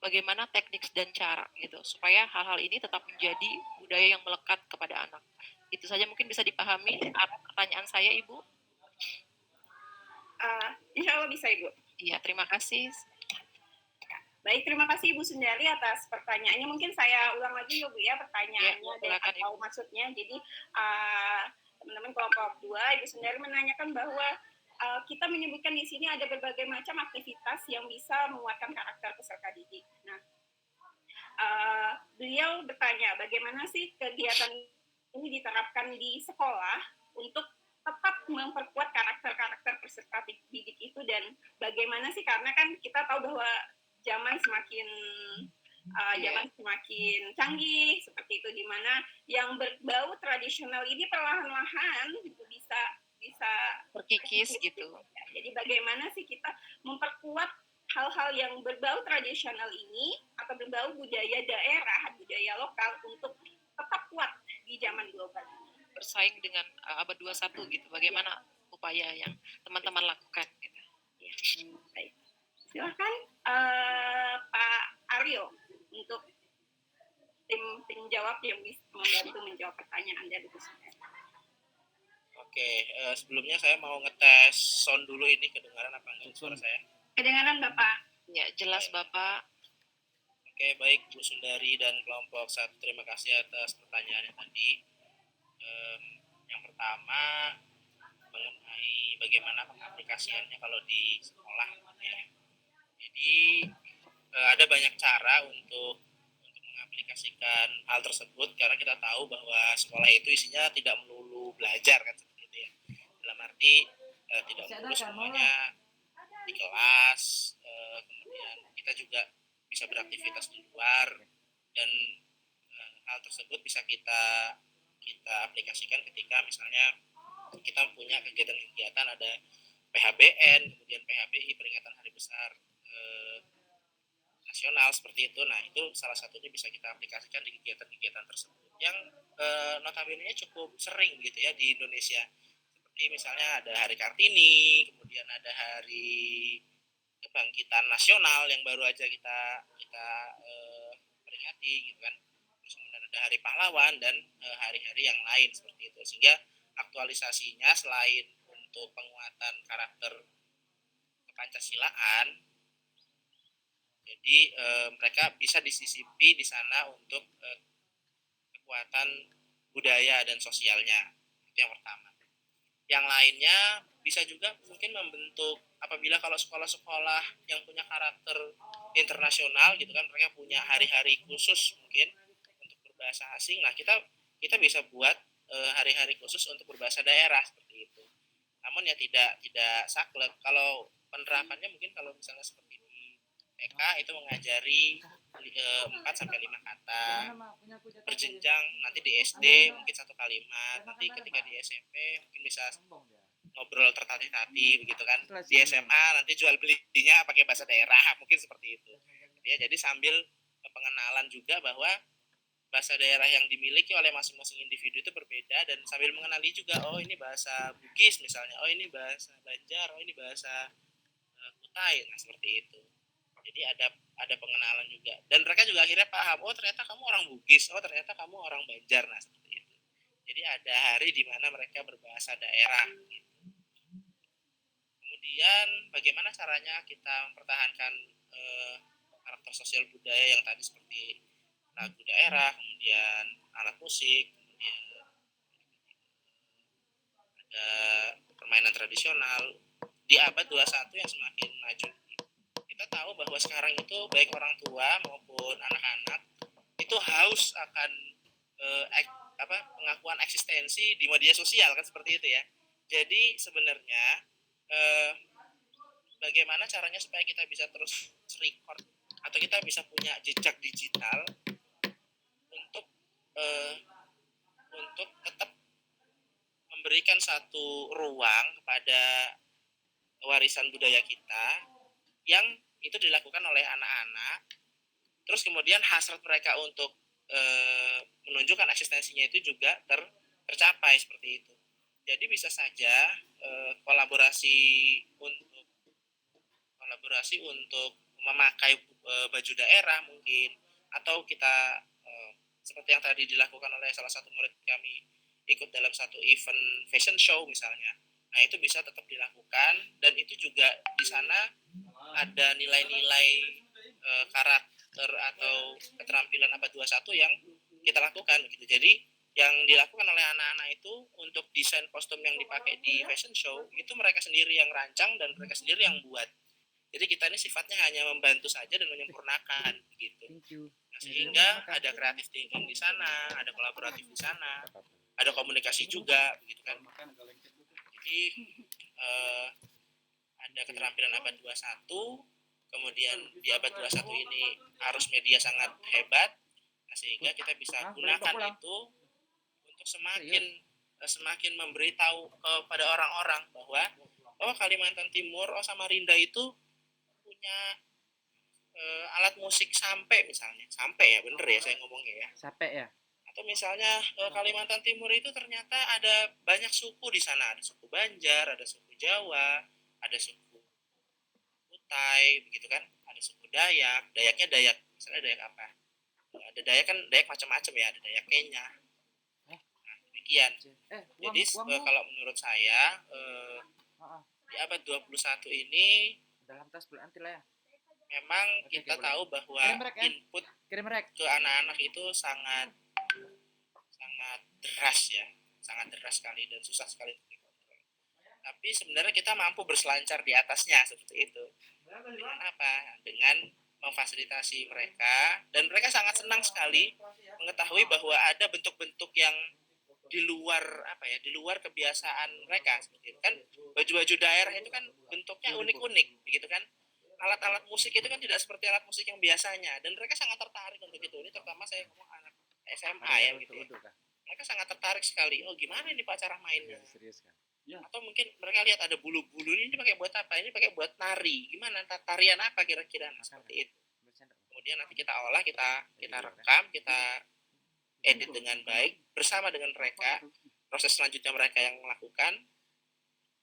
bagaimana teknik dan cara gitu supaya hal-hal ini tetap menjadi budaya yang melekat kepada anak. Itu saja mungkin bisa dipahami pertanyaan saya, Ibu. Insya Allah bisa, Ibu. Iya, terima kasih. Baik, terima kasih Ibu Sundari atas pertanyaannya. Mungkin saya ulang lagi ya Bu ya pertanyaannya ya, atau maksudnya. Jadi teman-teman kelompok 2, Ibu Sundari menanyakan bahwa kita menyebutkan di sini ada berbagai macam aktivitas yang bisa menguatkan karakter peserta didik. Nah, beliau bertanya bagaimana sih kegiatan ini diterapkan di sekolah untuk tetap memperkuat karakter-karakter peserta didik itu, dan bagaimana sih, karena kan kita tahu bahwa zaman semakin canggih seperti itu, di mana yang berbau tradisional ini perlahan-lahan bisa terkikis gitu. Jadi bagaimana sih kita memperkuat hal-hal yang berbau tradisional ini atau berbau budaya daerah, budaya lokal untuk tetap kuat di zaman global ini, bersaing dengan abad 21 gitu. Bagaimana upaya yang teman-teman lakukan gitu. Ya. Baik. Silakan Pak Aryo untuk tim jawab yang bisa membantu menjawab pertanyaan dari Bu Sundari. Oke, sebelumnya saya mau ngetes sound dulu, ini kedengaran apa enggak suara saya? Kedengaran Bapak? Ya, jelas Bapak. Oke, baik Bu Sundari dan kelompok 1, terima kasih atas pertanyaannya tadi. Yang pertama mengenai bagaimana pengaplikasiannya kalau di sekolah ya. Jadi ada banyak cara untuk mengaplikasikan hal tersebut, karena kita tahu bahwa sekolah itu isinya tidak melulu belajar kan, seperti itu ya. Dalam arti tidak melulu semuanya di kelas, kemudian kita juga bisa beraktivitas di luar, dan hal tersebut bisa kita aplikasikan ketika misalnya kita punya kegiatan-kegiatan, ada PHBN, kemudian PHBI, peringatan Hari Besar nasional seperti itu. Nah, itu salah satunya bisa kita aplikasikan di kegiatan-kegiatan tersebut yang notabene cukup sering gitu ya di Indonesia. Seperti misalnya ada Hari Kartini, kemudian ada Hari Kebangkitan Nasional yang baru aja kita peringati gitu kan. Terus kemudian ada Hari Pahlawan dan hari-hari yang lain seperti itu. Sehingga aktualisasinya selain untuk penguatan karakter kepancasilaan. Jadi mereka bisa disisipi di sana untuk kekuatan budaya dan sosialnya. Itu yang pertama. Yang lainnya bisa juga mungkin membentuk, apabila kalau sekolah-sekolah yang punya karakter internasional gitu kan, mereka punya hari-hari khusus mungkin untuk berbahasa asing. Nah, kita bisa buat hari-hari khusus untuk berbahasa daerah seperti itu. Namun ya tidak saklek. Kalau penerapannya mungkin kalau misalnya seperti di TK itu mengajari 4 sampai 5 kata berjenjang, nanti di SD mungkin 1 kalimat, nanti ketika di SMP mungkin bisa ngobrol tertatih-tatih begitu kan, di SMA nanti jual belinya pakai bahasa daerah, mungkin seperti itu ya. Jadi sambil pengenalan juga bahwa bahasa daerah yang dimiliki oleh masing-masing individu itu berbeda, dan sambil mengenali juga, oh ini bahasa Bugis misalnya, oh ini bahasa Banjar, oh ini bahasa Kutai, nah seperti itu. Jadi ada pengenalan juga, dan mereka juga akhirnya paham, oh ternyata kamu orang Bugis, oh ternyata kamu orang Banjar, nah seperti itu. Jadi ada hari di mana mereka berbahasa daerah gitu. Kemudian bagaimana caranya kita mempertahankan karakter sosial budaya yang tadi seperti lagu daerah, kemudian alat musik, kemudian ada permainan tradisional di abad 21 yang semakin maju. Kita tahu bahwa sekarang itu baik orang tua maupun anak-anak itu haus akan pengakuan eksistensi di media sosial kan, seperti itu ya. Jadi sebenarnya bagaimana caranya supaya kita bisa terus record atau kita bisa punya jejak digital untuk tetap memberikan satu ruang kepada warisan budaya kita yang itu dilakukan oleh anak-anak, terus kemudian hasrat mereka untuk menunjukkan eksistensinya itu juga tercapai seperti itu. Jadi bisa saja kolaborasi untuk memakai baju daerah mungkin, atau kita seperti yang tadi dilakukan oleh salah satu murid kami, ikut dalam satu event fashion show misalnya. Nah, itu bisa tetap dilakukan, dan itu juga di sana ada nilai-nilai karakter atau keterampilan abad 21 yang kita lakukan gitu. Jadi yang dilakukan oleh anak-anak itu untuk desain kostum yang dipakai di fashion show itu mereka sendiri yang rancang dan mereka sendiri yang buat. Jadi kita ini sifatnya hanya membantu saja dan menyempurnakan gitu. Nah, sehingga ada creative thinking di sana, ada kolaboratif di sana, ada komunikasi juga begitu kan. Jadi ada keterampilan abad 21, kemudian di abad 21 ini arus media sangat hebat, nah, sehingga kita bisa gunakan itu untuk semakin memberitahu kepada orang-orang bahwa Kalimantan Timur, Samarinda itu punya alat musik sampai misalnya. Sampai ya, bener ya saya ngomongnya ya. Sampai ya. Atau misalnya Kalimantan Timur itu ternyata ada banyak suku di sana. Ada suku Banjar, ada suku Jawa, ada suku Kutai, begitu kan. Ada suku Dayak. Dayaknya Dayak, misalnya Dayak apa? Ada Dayak kan, Dayak macam-macam ya. Ada Dayak Kenya. Nah, demikian. Jadi kalau menurut saya di abad 21 ini dalam tas anti lah ya. Memang kita tahu bahwa input ke anak-anak itu sangat deras ya, sangat deras sekali dan susah sekali untuk dikontrol. Tapi sebenarnya kita mampu berselancar di atasnya seperti itu. Dengan apa? Dengan memfasilitasi mereka, dan mereka sangat senang sekali mengetahui bahwa ada bentuk-bentuk yang di luar di luar kebiasaan mereka seperti itu kan. Baju-baju daerah itu kan bentuknya unik-unik begitu kan. Alat-alat musik itu kan tidak seperti alat musik yang biasanya, dan mereka sangat tertarik untuk itu. Ini terutama saya ngomong anak SMA ya gitu ya. Mereka sangat tertarik sekali. Oh, gimana ini Pak cara mainnya? Serius kan? Ya. Atau mungkin mereka lihat ada bulu-bulu ini pakai buat apa? Ini pakai buat nari. Gimana tarian apa kira-kira? Nah, seperti itu. Kemudian nanti kita olah, kita rekam, kita edit dengan baik bersama dengan mereka. Proses selanjutnya mereka yang melakukan,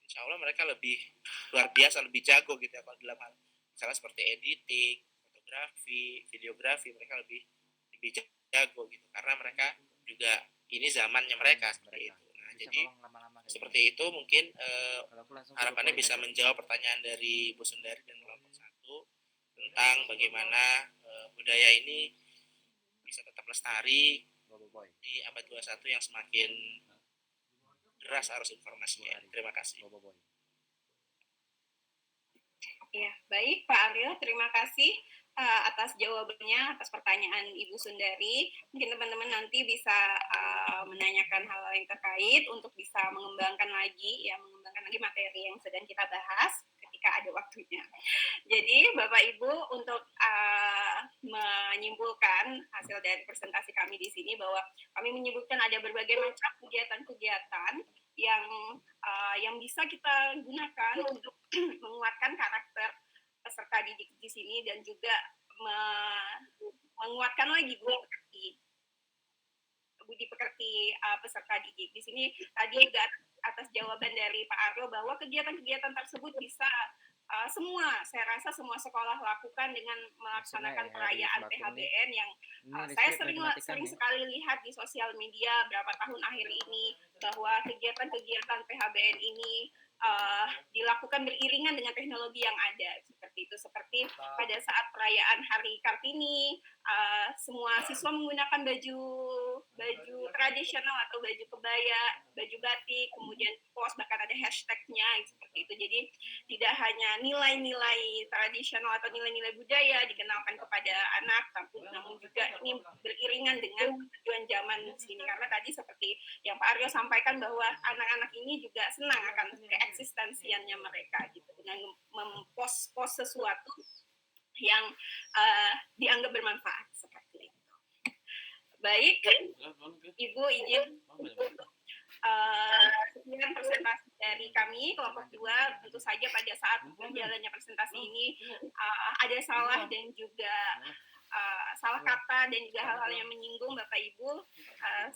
insya Allah mereka lebih luar biasa, lebih jago gitu ya kalau dalam hal misalnya seperti editing, fotografi, videografi, mereka lebih jago gitu, karena mereka juga ini zamannya mereka seperti itu. Nah, jadi Seperti itu mungkin Kalau aku langsung harapannya bisa menjawab pertanyaan dari Bu Sundari dan kelompok 1 tentang bagaimana budaya ini bisa tetap lestari di abad 21 yang semakin deras arus informasinya. Terima kasih. Ya, baik Pak Aryo, terima kasih atas jawabannya, atas pertanyaan Ibu Sundari. Mungkin teman-teman nanti bisa menanyakan hal yang terkait untuk bisa mengembangkan lagi materi yang sedang kita bahas ketika ada waktunya. Jadi Bapak Ibu, untuk menyimpulkan hasil dari presentasi kami di sini bahwa kami menyebutkan ada berbagai macam kegiatan-kegiatan yang bisa kita gunakan untuk menguatkan karakter peserta didik di sini dan juga menguatkan lagi budi pekerti peserta didik. Di sini tadi juga atas jawaban dari Pak Aryo bahwa kegiatan-kegiatan tersebut bisa saya rasa semua sekolah lakukan dengan melaksanakan perayaan PHBN yang saya sering sekali lihat di sosial media beberapa tahun akhir ini bahwa kegiatan-kegiatan PHBN ini dilakukan beriringan dengan teknologi yang ada seperti pada saat perayaan Hari Kartini semua siswa menggunakan baju tradisional atau baju kebaya, baju batik, kemudian post bahkan ada hashtagnya seperti itu. Jadi tidak hanya nilai-nilai tradisional atau nilai-nilai budaya dikenalkan kepada anak, namun juga ini beriringan dengan tujuan zaman sini karena tadi seperti yang Pak Aryo sampaikan bahwa anak-anak ini juga senang akan keeksistensiannya mereka gitu dengan mempost sesuatu yang dianggap bermanfaat seperti itu. Baik, Ibu izin sekian presentasi dari kami kelompok 2. Tentu saja pada saat berjalannya presentasi ini ada salah dan juga salah kata dan juga hal-hal yang menyinggung Bapak Ibu.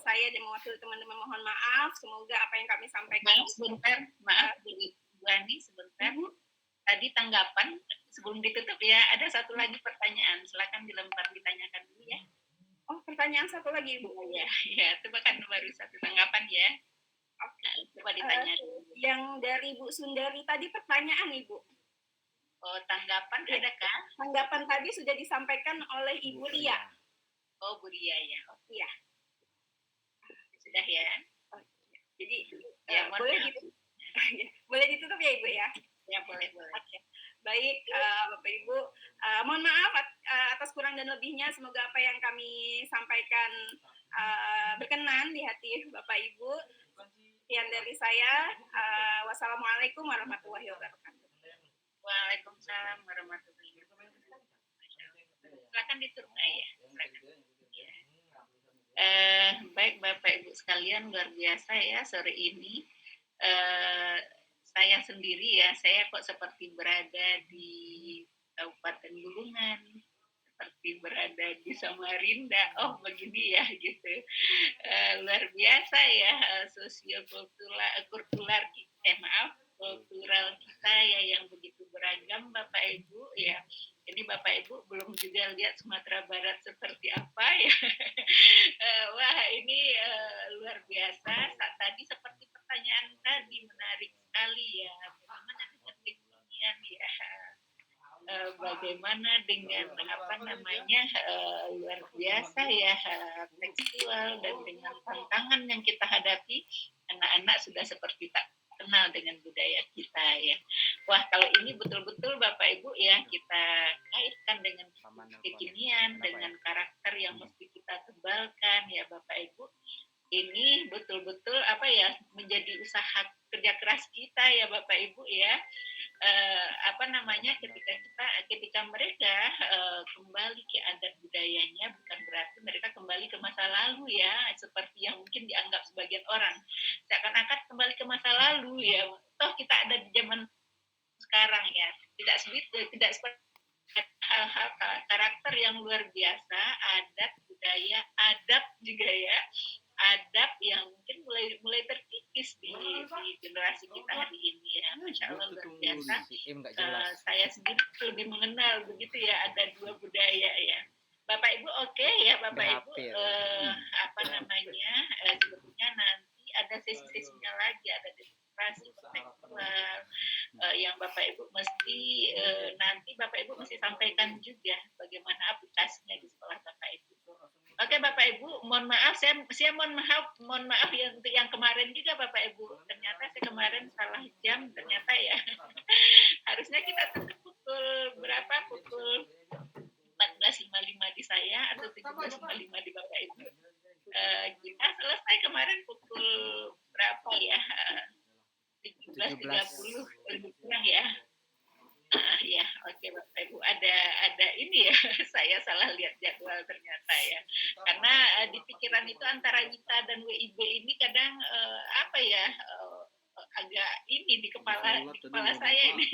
Saya dan mewakili teman-teman mohon maaf. Semoga apa yang kami sampaikan. Maaf Bu Ani sebentar. Tadi tanggapan sebelum ditutup ya, ada satu lagi pertanyaan. Silakan ditanyakan dulu ya. Oh, pertanyaan satu lagi Ibu. Ya, itu kan baru satu tanggapan ya. Oke, coba ditanya dulu. Yang dari Bu Sundari tadi pertanyaan Ibu. Oh, tanggapan adakah? Tanggapan tadi sudah disampaikan oleh Ibu Lia. Oh, Bu Lia ya. Oh, iya. Sudah ya. Oh, jadi ya, boleh ditutup ya Ibu ya? Ya, boleh. Okay. Baik, Bapak Ibu, mohon maaf atas kurang dan lebihnya. Semoga apa yang kami sampaikan berkenan di hati Bapak Ibu. Sekian dari saya. Wassalamualaikum warahmatullahi wabarakatuh. Waalaikumsalam warahmatullahi wabarakatuh. Silakan ditutup ya. Baik Bapak Ibu sekalian, luar biasa ya sore ini. Saya sendiri ya, saya kok seperti berada di Kabupaten Bulungan, seperti berada di Samarinda. Oh begini ya gitu. Luar biasa ya kultural kita ya yang begitu beragam Bapak Ibu ya. Jadi Bapak Ibu belum juga lihat Sumatera Barat seperti apa ya. Wah ini luar biasa. Tadi seperti pertanyaan tadi menarik sekali ya. Bagaimana dengan kekinian ya. Bagaimana dengan luar biasa ya tekstual dan dengan tantangan yang kita hadapi, anak-anak sudah seperti tak kenal dengan budaya kita ya. Wah kalau ini betul-betul Bapak Ibu ya kita kaitkan dengan kekinian, dengan karakter yang mesti kita tebalkan ya Bapak Ibu. Ini betul-betul menjadi usaha kerja keras kita ya Bapak Ibu ya. Ketika mereka kembali ke adat budayanya, bukan berarti mereka kembali ke masa lalu ya, seperti yang mungkin dianggap sebagian orang seakan-akan kembali ke masa lalu ya. Toh kita ada di zaman sekarang ya, tidak seperti hal-hal karakter yang luar biasa, adat budaya, adab juga ya, adab yang mungkin mulai terkikis di generasi kita hari ini ya. Masya Allah luar biasa. Saya sendiri lebih mengenal begitu ya, ada dua budaya ya. Bapak Ibu oke ya Bapak Ibu sebetulnya nanti ada sesi-sesinya lagi, ada mohon maaf, saya mohon maaf ya untuk yang kemarin juga Bapak Ibu. Ternyata saya kemarin salah jam ternyata ya. Harusnya kita tutup pukul berapa? Pukul 14.55 di saya atau 17.55 di Bapak Ibu. Kita selesai kemarin pukul berapa ya? 17.30 lebih kurang ya. Ya, oke Bapak Ibu, ada ini ya, saya salah lihat jadwal ternyata ya, karena di pikiran itu antara Wita dan WIB ini kadang apa ya, agak ini di kepala saya ini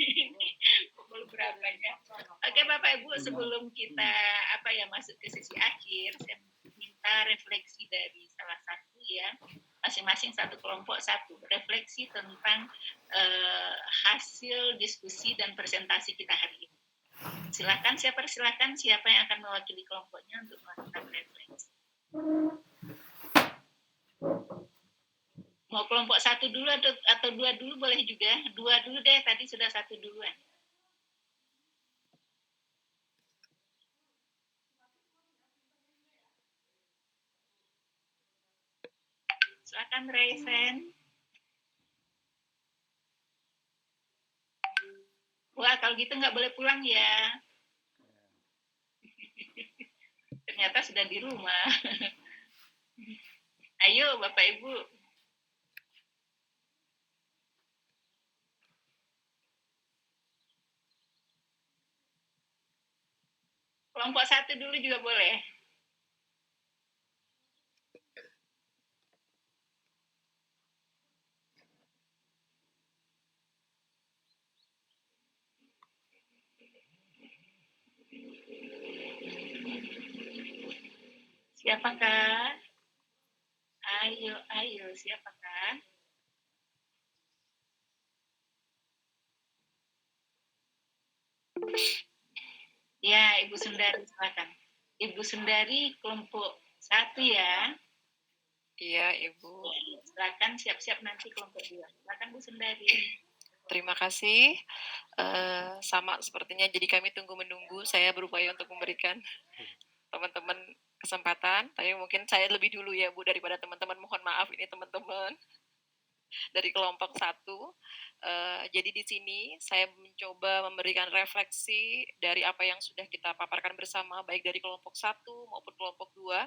pukul berapanya. Oke Bapak Ibu, sebelum kita apa ya masuk ke sesi akhir, saya minta refleksi dari salah satu ya, masing-masing satu kelompok satu refleksi tentang hasil diskusi dan presentasi kita hari ini. Silakan siapa yang akan mewakili kelompoknya untuk melakukan refleksi. Mau kelompok satu dulu atau dua dulu boleh juga. Dua dulu deh, tadi sudah satu duluan. Silakan Raysen. Wah, kalau gitu nggak boleh pulang ya. Ternyata sudah di rumah. Ayo Bapak Ibu. Kelompok satu dulu juga boleh. Siapakah? Ayo, siapakah? Ya, Ibu Sundari, silakan. Ibu Sundari, kelompok satu ya. Iya, Ibu. Silakan siap-siap nanti kelompok 2. Silakan Bu Sundari. Terima kasih. Sama sepertinya, jadi kami tunggu-menunggu. Saya berupaya untuk memberikan teman-teman kesempatan, tapi mungkin saya lebih dulu ya Bu daripada teman-teman. Mohon maaf ini teman-teman dari kelompok 1. Jadi di sini saya mencoba memberikan refleksi dari apa yang sudah kita paparkan bersama, baik dari kelompok 1 maupun kelompok 2.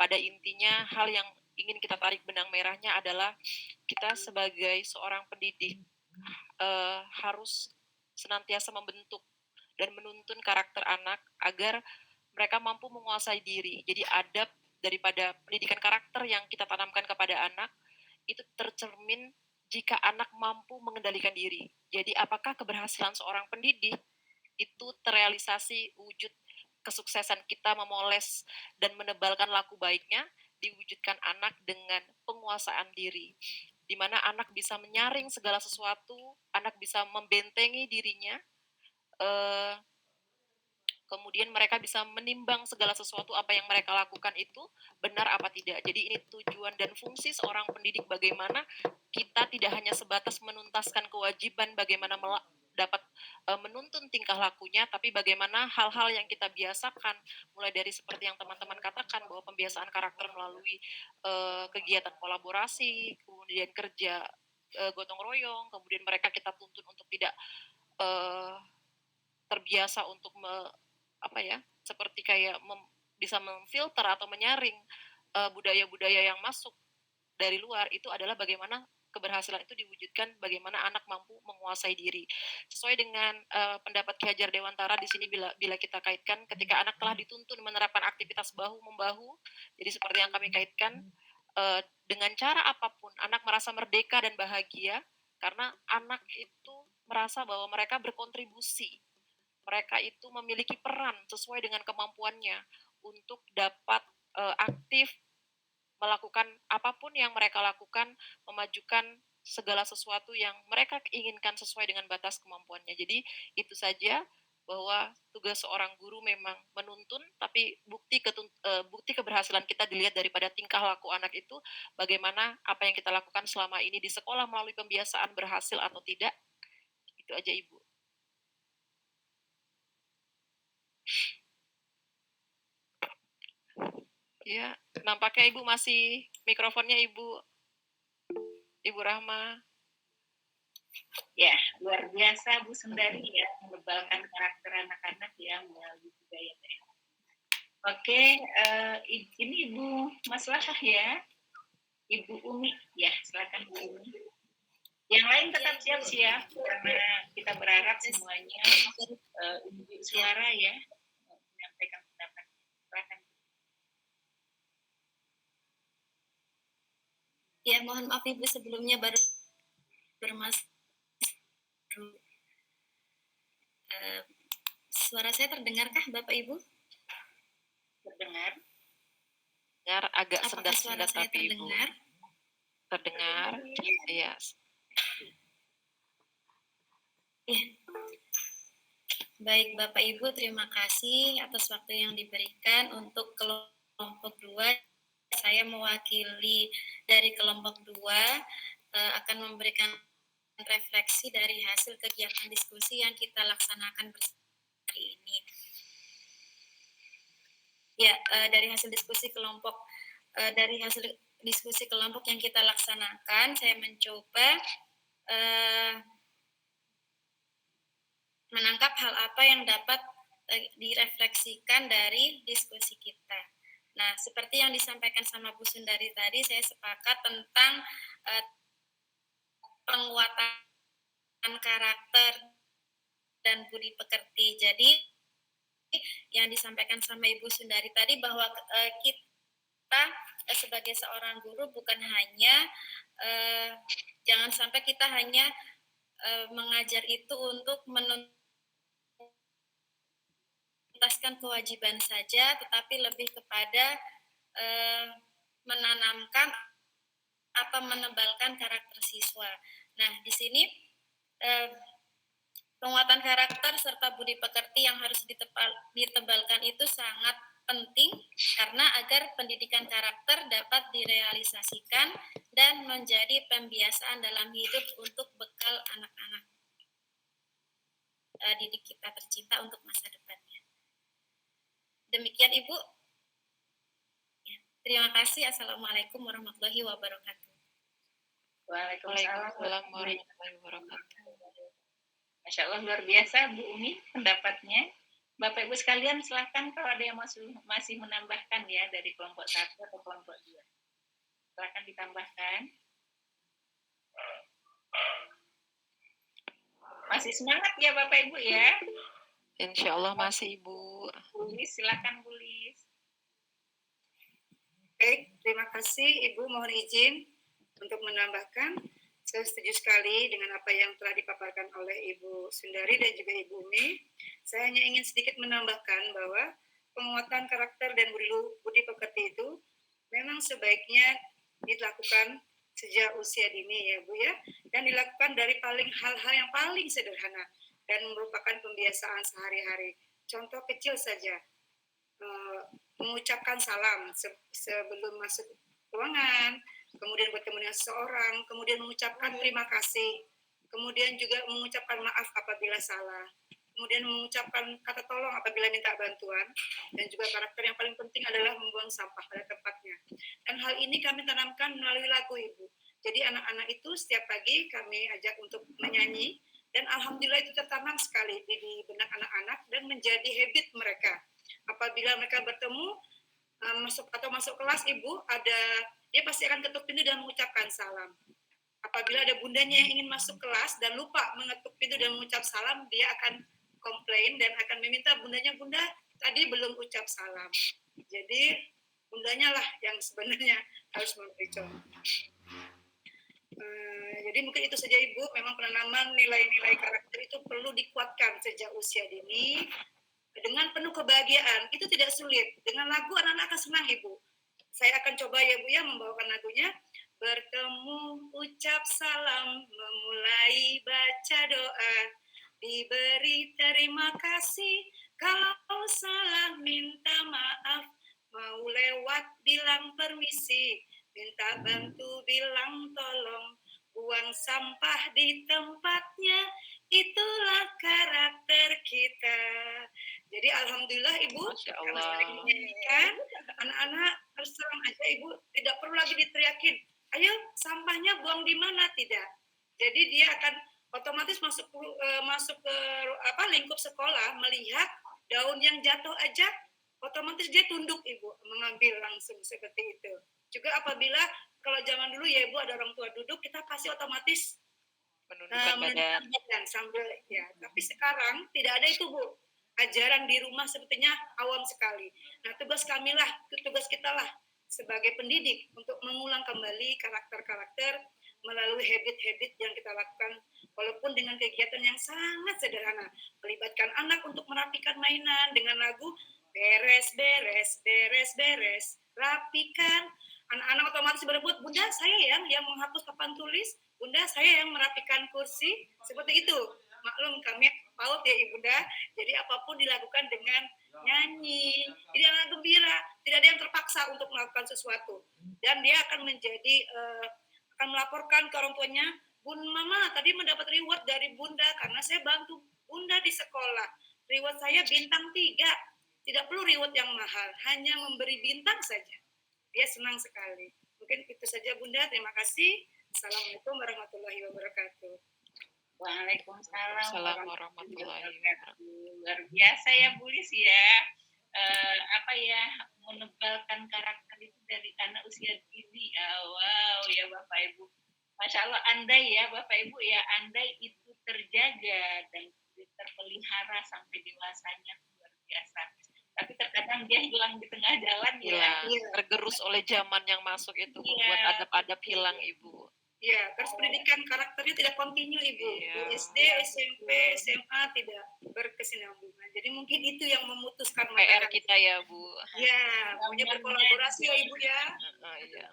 Pada intinya hal yang ingin kita tarik benang merahnya adalah kita sebagai seorang pendidik harus senantiasa membentuk dan menuntun karakter anak agar mereka mampu menguasai diri. Jadi adab daripada pendidikan karakter yang kita tanamkan kepada anak itu tercermin jika anak mampu mengendalikan diri. Jadi apakah keberhasilan seorang pendidik itu terrealisasi wujud kesuksesan kita memoles dan menebalkan laku baiknya diwujudkan anak dengan penguasaan diri, di mana anak bisa menyaring segala sesuatu, anak bisa membentengi dirinya, kemudian mereka bisa menimbang segala sesuatu apa yang mereka lakukan itu benar apa tidak. Jadi ini tujuan dan fungsi seorang pendidik, bagaimana kita tidak hanya sebatas menuntaskan kewajiban bagaimana dapat menuntun tingkah lakunya, tapi bagaimana hal-hal yang kita biasakan, mulai dari seperti yang teman-teman katakan bahwa pembiasaan karakter melalui kegiatan kolaborasi, kemudian kerja gotong royong, kemudian mereka kita tuntun untuk tidak terbiasa untuk seperti kayak bisa memfilter atau menyaring budaya-budaya yang masuk dari luar. Itu adalah bagaimana keberhasilan itu diwujudkan, bagaimana anak mampu menguasai diri. Sesuai dengan pendapat Ki Hajar Dewantara di sini, bila kita kaitkan ketika anak telah dituntun menerapkan aktivitas bahu-membahu, jadi seperti yang kami kaitkan, dengan cara apapun anak merasa merdeka dan bahagia karena anak itu merasa bahwa mereka berkontribusi. Mereka itu memiliki peran sesuai dengan kemampuannya untuk dapat aktif melakukan apapun yang mereka lakukan, memajukan segala sesuatu yang mereka inginkan sesuai dengan batas kemampuannya. Jadi itu saja, bahwa tugas seorang guru memang menuntun, tapi bukti keberhasilan kita dilihat daripada tingkah laku anak itu, bagaimana apa yang kita lakukan selama ini di sekolah melalui pembiasaan berhasil atau tidak. Itu aja Ibu. Ya, nampaknya Ibu masih mikrofonnya Ibu Rahma. Ya, luar biasa Bu Sundari ya, menebalkan karakter anak-anak ya melalui budaya daerah. Oke, ini Ibu Maslahah ya, Ibu Umi ya, silakan Bu Umi. Yang lain tetap siap-siap karena kita berharap semuanya Ibu suara ya menyampaikan pendapat. Silakan. Ya, mohon maaf Ibu sebelumnya baru suara saya terdengarkah Bapak Ibu? Terdengar. Dengar agak Apakah suara sendat-sendat saya tapi Ibu. terdengar? Terdengar. Iya. Ya. Baik Bapak Ibu, terima kasih atas waktu yang diberikan untuk kelompok 2. Saya mewakili dari kelompok 2 akan memberikan refleksi dari hasil kegiatan diskusi yang kita laksanakan bersama hari ini. Ya, dari hasil diskusi kelompok yang kita laksanakan, saya mencoba menangkap hal apa yang dapat direfleksikan dari diskusi kita. Nah, seperti yang disampaikan sama Bu Sundari tadi, saya sepakat tentang penguatan karakter dan budi pekerti. Jadi, yang disampaikan sama Ibu Sundari tadi bahwa kita sebagai seorang guru bukan hanya jangan sampai kita hanya mengajar itu untuk menuntaskan kewajiban saja, tetapi lebih kepada menanamkan atau menebalkan karakter siswa. Nah, di sini penguatan karakter serta budi pekerti yang harus ditebalkan itu sangat penting karena agar pendidikan karakter dapat direalisasikan dan menjadi pembiasaan dalam hidup untuk bekal anak-anak didik kita tercinta untuk masa depannya. Demikian Ibu. Ya, terima kasih. Assalamualaikum warahmatullahi wabarakatuh. Waalaikumsalam warahmatullahi wabarakatuh. Masya Allah, luar biasa Bu Umi pendapatnya. Bapak Ibu sekalian silahkan kalau ada yang masih menambahkan ya dari kelompok 1 atau kelompok 2. Silahkan ditambahkan. Masih semangat ya Bapak Ibu ya? Insya Allah masih Ibu. Bu Lis, silahkan Bu Lis. Baik, terima kasih Ibu. Mohon izin untuk menambahkan. Saya setuju sekali dengan apa yang telah dipaparkan oleh Ibu Sundari dan juga Ibu Umi. Saya hanya ingin sedikit menambahkan bahwa penguatan karakter dan budi pekerti itu memang sebaiknya dilakukan sejak usia dini ya Bu ya, dan dilakukan dari hal-hal yang paling sederhana dan merupakan pembiasaan sehari-hari. Contoh kecil saja, mengucapkan salam sebelum masuk ruangan, kemudian bertemu dengan seseorang, kemudian mengucapkan terima kasih, kemudian juga mengucapkan maaf apabila salah, kemudian mengucapkan kata tolong apabila minta bantuan, dan juga karakter yang paling penting adalah membuang sampah pada tempatnya. Dan hal ini kami tanamkan melalui lagu Ibu. Jadi anak-anak itu setiap pagi kami ajak untuk menyanyi, dan alhamdulillah itu tertanam sekali di benak anak-anak dan menjadi habit mereka. Apabila mereka bertemu, masuk kelas Ibu, dia pasti akan ketuk pintu dan mengucapkan salam. Apabila ada bundanya yang ingin masuk kelas dan lupa mengetuk pintu dan mengucap salam, dia akan komplain dan akan meminta bundanya, "Bunda, tadi belum ucap salam." Jadi bundanya lah yang sebenarnya harus memberi contoh. Jadi mungkin itu saja Ibu, memang penanaman nilai-nilai karakter itu perlu dikuatkan sejak usia dini dengan penuh kebahagiaan. Itu tidak sulit. Dengan lagu anak-anak akan senang Ibu. Saya akan coba ya Bu ya membawakan lagunya. Bertemu, ucap salam, memulai baca doa, diberi terima kasih, kalau salah minta maaf, mau lewat bilang permisi, minta bantu bilang tolong, buang sampah di tempatnya, itulah karakter kita. Jadi alhamdulillah Ibu, Masya karena Allah. sering menyanyikan, anak-anak terus terang aja Ibu tidak perlu lagi diteriakin, ayo sampahnya buang di mana, tidak. Jadi dia akan otomatis masuk ke lingkup sekolah, melihat daun yang jatuh aja, otomatis dia tunduk Ibu, mengambil langsung seperti itu. Juga apabila kalau zaman dulu ya Ibu ada orang tua duduk, kita pasti otomatis menundukkan badan sambil ya. Tapi sekarang tidak ada itu Bu. Ajaran di rumah sepertinya awam sekali. Nah, tugas kita lah sebagai pendidik untuk mengulang kembali karakter-karakter melalui habit-habit yang kita lakukan, walaupun dengan kegiatan yang sangat sederhana. Melibatkan anak untuk merapikan mainan dengan lagu beres, rapikan. Anak-anak otomatis berebut, Bunda saya yang menghapus papan tulis, Bunda saya yang merapikan kursi, seperti itu. Maklum kami PAUD ya Ibunda, jadi apapun dilakukan dengan nyanyi, jadi anak gembira, tidak ada yang terpaksa untuk melakukan sesuatu, dan dia akan akan melaporkan ke orang tuanya, Bun Mama tadi mendapat reward dari Bunda karena saya bantu Bunda di sekolah, reward saya bintang 3, tidak perlu reward yang mahal, hanya memberi bintang saja, dia senang sekali. Mungkin itu saja Bunda, terima kasih. Assalamualaikum warahmatullahi wabarakatuh. Waalaikumsalam warahmatullahi wabarakatuh. Luar biasa ya Bu Lis ya. Menebalkan karakter itu dari anak usia dini. Wow ya Bapak Ibu. Masya Allah, andai ya Bapak Ibu ya, andai itu terjaga dan terpelihara sampai dewasanya, luar biasa. Tapi terkadang dia hilang di tengah jalan ya. Tergerus oleh zaman yang masuk itu, membuat adab-adab hilang Ibu. Iya, terus pendidikan karakternya tidak kontinu Ibu. Di SD, SMP, SMA tidak berkesinambungan. Jadi mungkin itu yang memutuskan PR kita ya Bu. Iya, maunya berkolaborasi ya Ibu ya. Iya.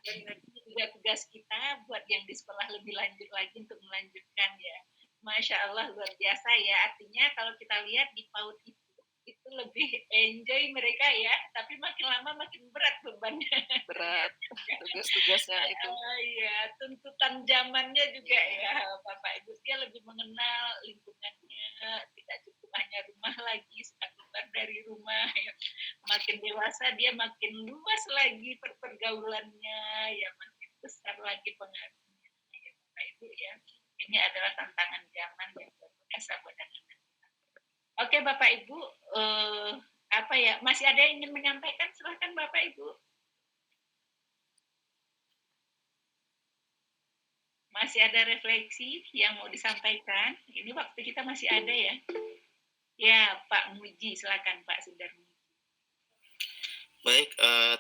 Dan juga tugas kita buat yang di sekolah lebih lanjut lagi untuk melanjutkan ya. Masya Allah luar biasa ya. Artinya kalau kita lihat di PAUD itu lebih enjoy mereka ya, tapi makin lama makin berat bebannya. Berat tugas-tugasnya itu. Iya, tuntutan zamannya juga ya Bapak Ibu, dia lebih mengenal lingkungannya, tidak cukup hanya rumah lagi, suka keluar dari rumah ya. Makin dewasa dia makin luas lagi pergaulannya ya, makin besar lagi pengaruhnya ya Bapak Ibu ya. Ini adalah tantangan zaman yang luar biasa buat anak-anak. Oke Bapak Ibu, masih ada yang ingin menyampaikan? Silahkan Bapak Ibu. Masih ada refleksi yang mau disampaikan? Ini waktu kita masih ada ya. Ya Pak Muji, silakan Pak Sudarmi. Baik,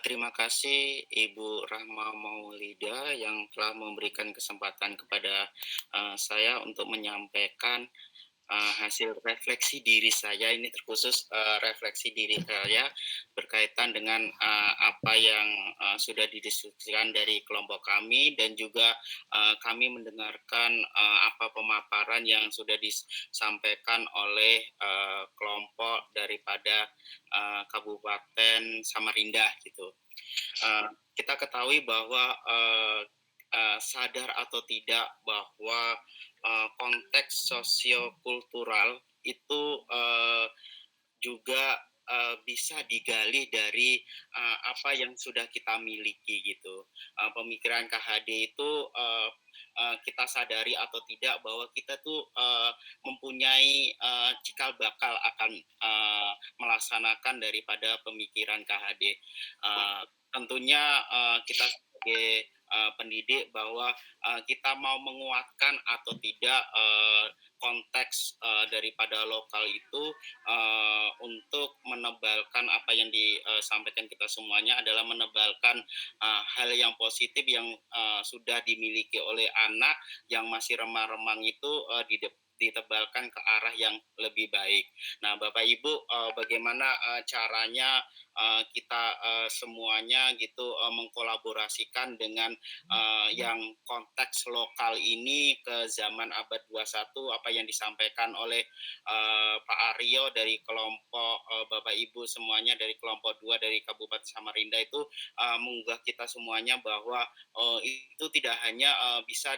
terima kasih Ibu Rahma Maulida yang telah memberikan kesempatan kepada saya untuk menyampaikan hasil refleksi diri saya. Ini terkhusus refleksi diri saya berkaitan dengan apa yang sudah didiskusikan dari kelompok kami, dan juga kami mendengarkan apa pemaparan yang sudah disampaikan oleh kelompok daripada Kabupaten Samarinda gitu. Kita ketahui bahwa sadar atau tidak bahwa konteks sosiokultural itu juga bisa digali dari apa yang sudah kita miliki gitu. Pemikiran KHD itu kita sadari atau tidak bahwa kita tuh mempunyai cikal bakal akan melaksanakan daripada pemikiran KHD. Tentunya kita sebagai pendidik bahwa kita mau menguatkan atau tidak konteks daripada lokal itu untuk menebalkan apa yang disampaikan kita semuanya adalah menebalkan hal yang positif yang sudah dimiliki oleh anak yang masih remang-remang itu ditebalkan ke arah yang lebih baik. Nah, Bapak Ibu, bagaimana caranya kita semuanya gitu mengkolaborasikan dengan yang konteks lokal ini ke zaman abad 21, apa yang disampaikan oleh Pak Aryo dari kelompok Bapak Ibu semuanya dari kelompok 2 dari Kabupaten Samarinda itu menggugah kita semuanya bahwa itu tidak hanya bisa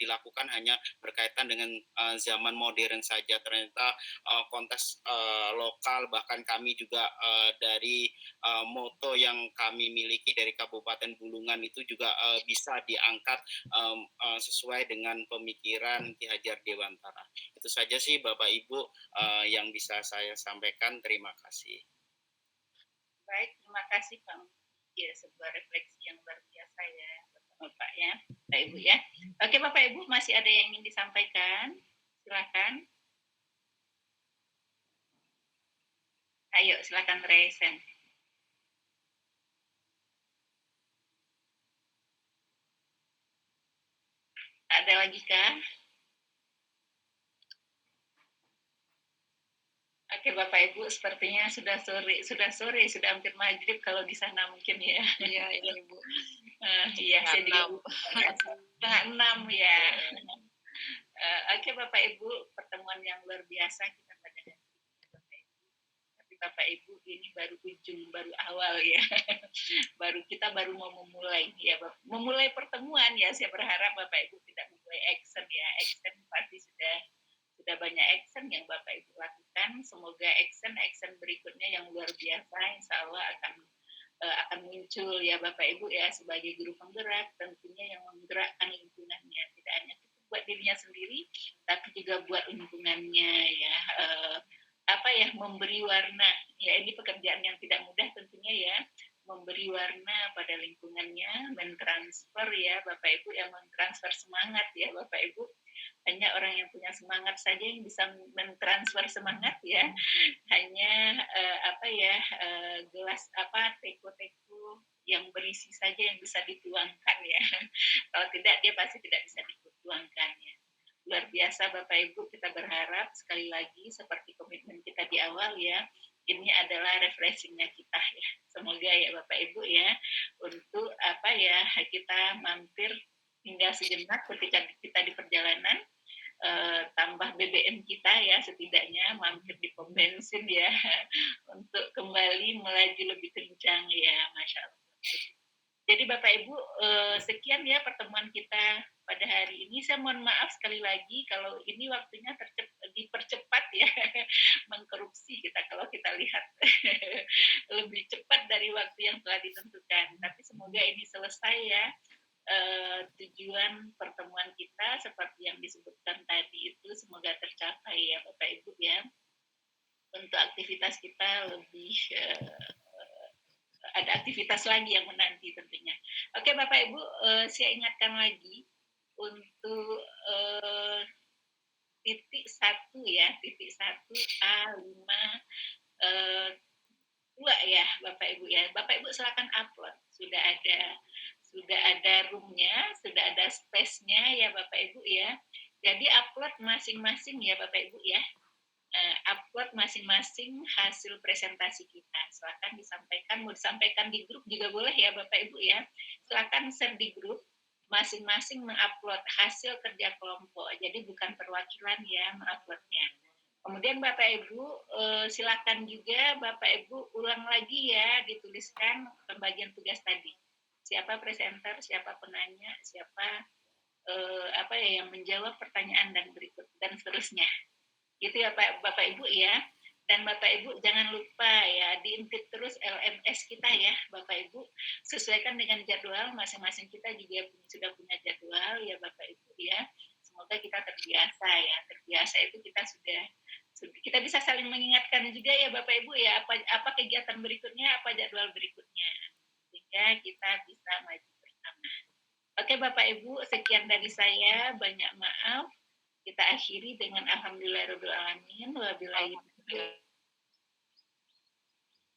dilakukan hanya berkaitan dengan zaman zaman modern saja, ternyata konteks lokal, bahkan kami juga dari moto yang kami miliki dari Kabupaten Bulungan itu juga bisa diangkat sesuai dengan pemikiran Ki Hajar Dewantara. Itu saja sih Bapak Ibu yang bisa saya sampaikan. Terima kasih. Baik, terima kasih Bang. Ya, sebuah refleksi yang luar biasa ya Bapak ya, Bapak Ibu ya. Oke Bapak Ibu, masih ada yang ingin disampaikan? Silakan. Ayo, silakan Resen. Ada lagi kah? Oke Bapak Ibu, sepertinya sudah sudah hampir maghrib kalau di sana mungkin ya. Iya, ini Bu. Iya, saya juga 5:30 ya. Oke Bapak Ibu, pertemuan yang luar biasa kita pada hari ini Bapak Ibu. Tapi Bapak Ibu ini baru ujung, baru awal ya. Kita baru mau memulai ya, memulai pertemuan ya. Saya berharap Bapak Ibu tidak memulai action ya. Action pasti sudah banyak action yang Bapak Ibu lakukan. Semoga action berikutnya yang luar biasa insya Allah akan muncul ya Bapak Ibu ya, sebagai guru penggerak tentunya yang menggerakkan lingkungannya, tidak hanya buat dirinya sendiri tapi juga buat lingkungannya ya. Memberi warna ya, ini pekerjaan yang tidak mudah tentunya ya, memberi warna pada lingkungannya, mentransfer ya Bapak Ibu, yang mentransfer semangat ya Bapak Ibu. Hanya orang yang punya semangat saja yang bisa mentransfer semangat ya. Hanya gelas teko-teko yang berisi saja yang bisa dituangkan ya. Kalau tidak dia pasti tidak bisa dituangkan ya. Luar biasa Bapak Ibu, kita berharap sekali lagi seperti komitmen kita di awal ya, ini adalah refreshingnya kita ya. Semoga ya Bapak Ibu ya, untuk kita mampir tinggal sejenak ketika kita di perjalanan, tambah BBM kita ya, setidaknya mampir di pom bensin ya, untuk kembali melaju lebih kencang ya, Masya Allah. Jadi Bapak Ibu, sekian ya pertemuan kita pada hari ini. Saya mohon maaf sekali lagi kalau ini waktunya dipercepat ya, mengkorupsi kita kalau kita lihat lebih cepat dari waktu yang telah ditentukan. Tapi semoga ini selesai ya. Tujuan pertemuan kita seperti yang disebutkan tadi itu semoga tercapai ya Bapak Ibu ya. Untuk aktivitas kita lebih ada aktivitas lagi yang menanti tentunya. Oke Bapak Ibu, saya ingatkan lagi untuk titik 1 ya, titik 1 A5 2 ya Bapak Ibu ya. Bapak Ibu silakan upload. Sudah ada roomnya, sudah ada space-nya ya Bapak Ibu ya. Jadi upload masing-masing ya Bapak Ibu ya. Upload masing-masing hasil presentasi kita. Silakan disampaikan, mau disampaikan di grup juga boleh ya Bapak Ibu ya. Silakan share di grup, masing-masing mengupload hasil kerja kelompok. Jadi bukan perwakilan ya menguploadnya. Kemudian Bapak Ibu silakan juga Bapak Ibu ulang lagi ya, dituliskan pembagian tugas tadi. Siapa presenter, siapa penanya, siapa yang menjawab pertanyaan dan berikut dan seterusnya. Gitu ya Bapak Ibu ya. Dan Bapak Ibu jangan lupa ya, diintip terus LMS kita ya Bapak Ibu, sesuaikan dengan jadwal, masing-masing kita juga sudah punya jadwal ya Bapak Ibu ya. Semoga kita terbiasa ya, terbiasa itu kita bisa saling mengingatkan juga ya Bapak Ibu ya, apa kegiatan berikutnya, apa jadwal berikutnya, sehingga kita bisa maju bersama. Oke Bapak Ibu, sekian dari saya, banyak maaf. Kita akhiri dengan alhamdulillahirobbilalamin, wabillahi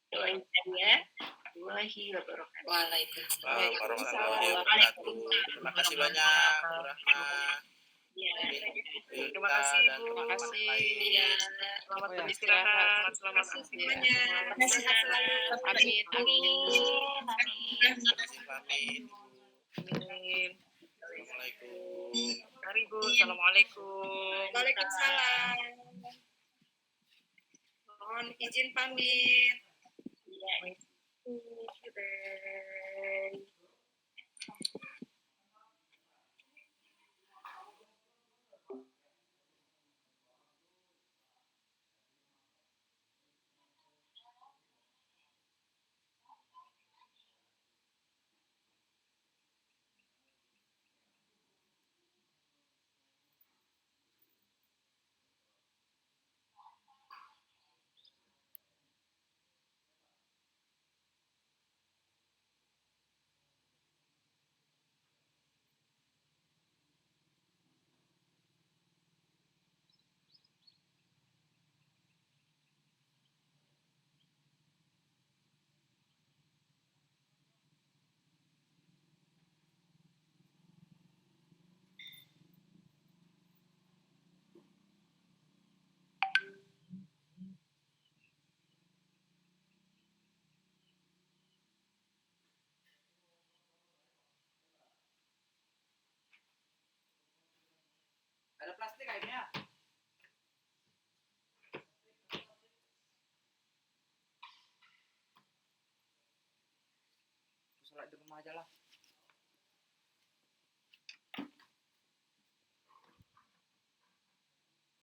Waalaikumsalam. Terima kasih banyak Bu Rahma. Terima kasih Bu. Terima kasih. Ya, selamat beristirahat. Selamat semuanya. Sehat selalu. Amin. Amin. Assalamualaikum. Mari Bu, assalamualaikum. Waalaikumsalam. Mohon izin pamit. plastik airnya. Sholat di rumah aja lah.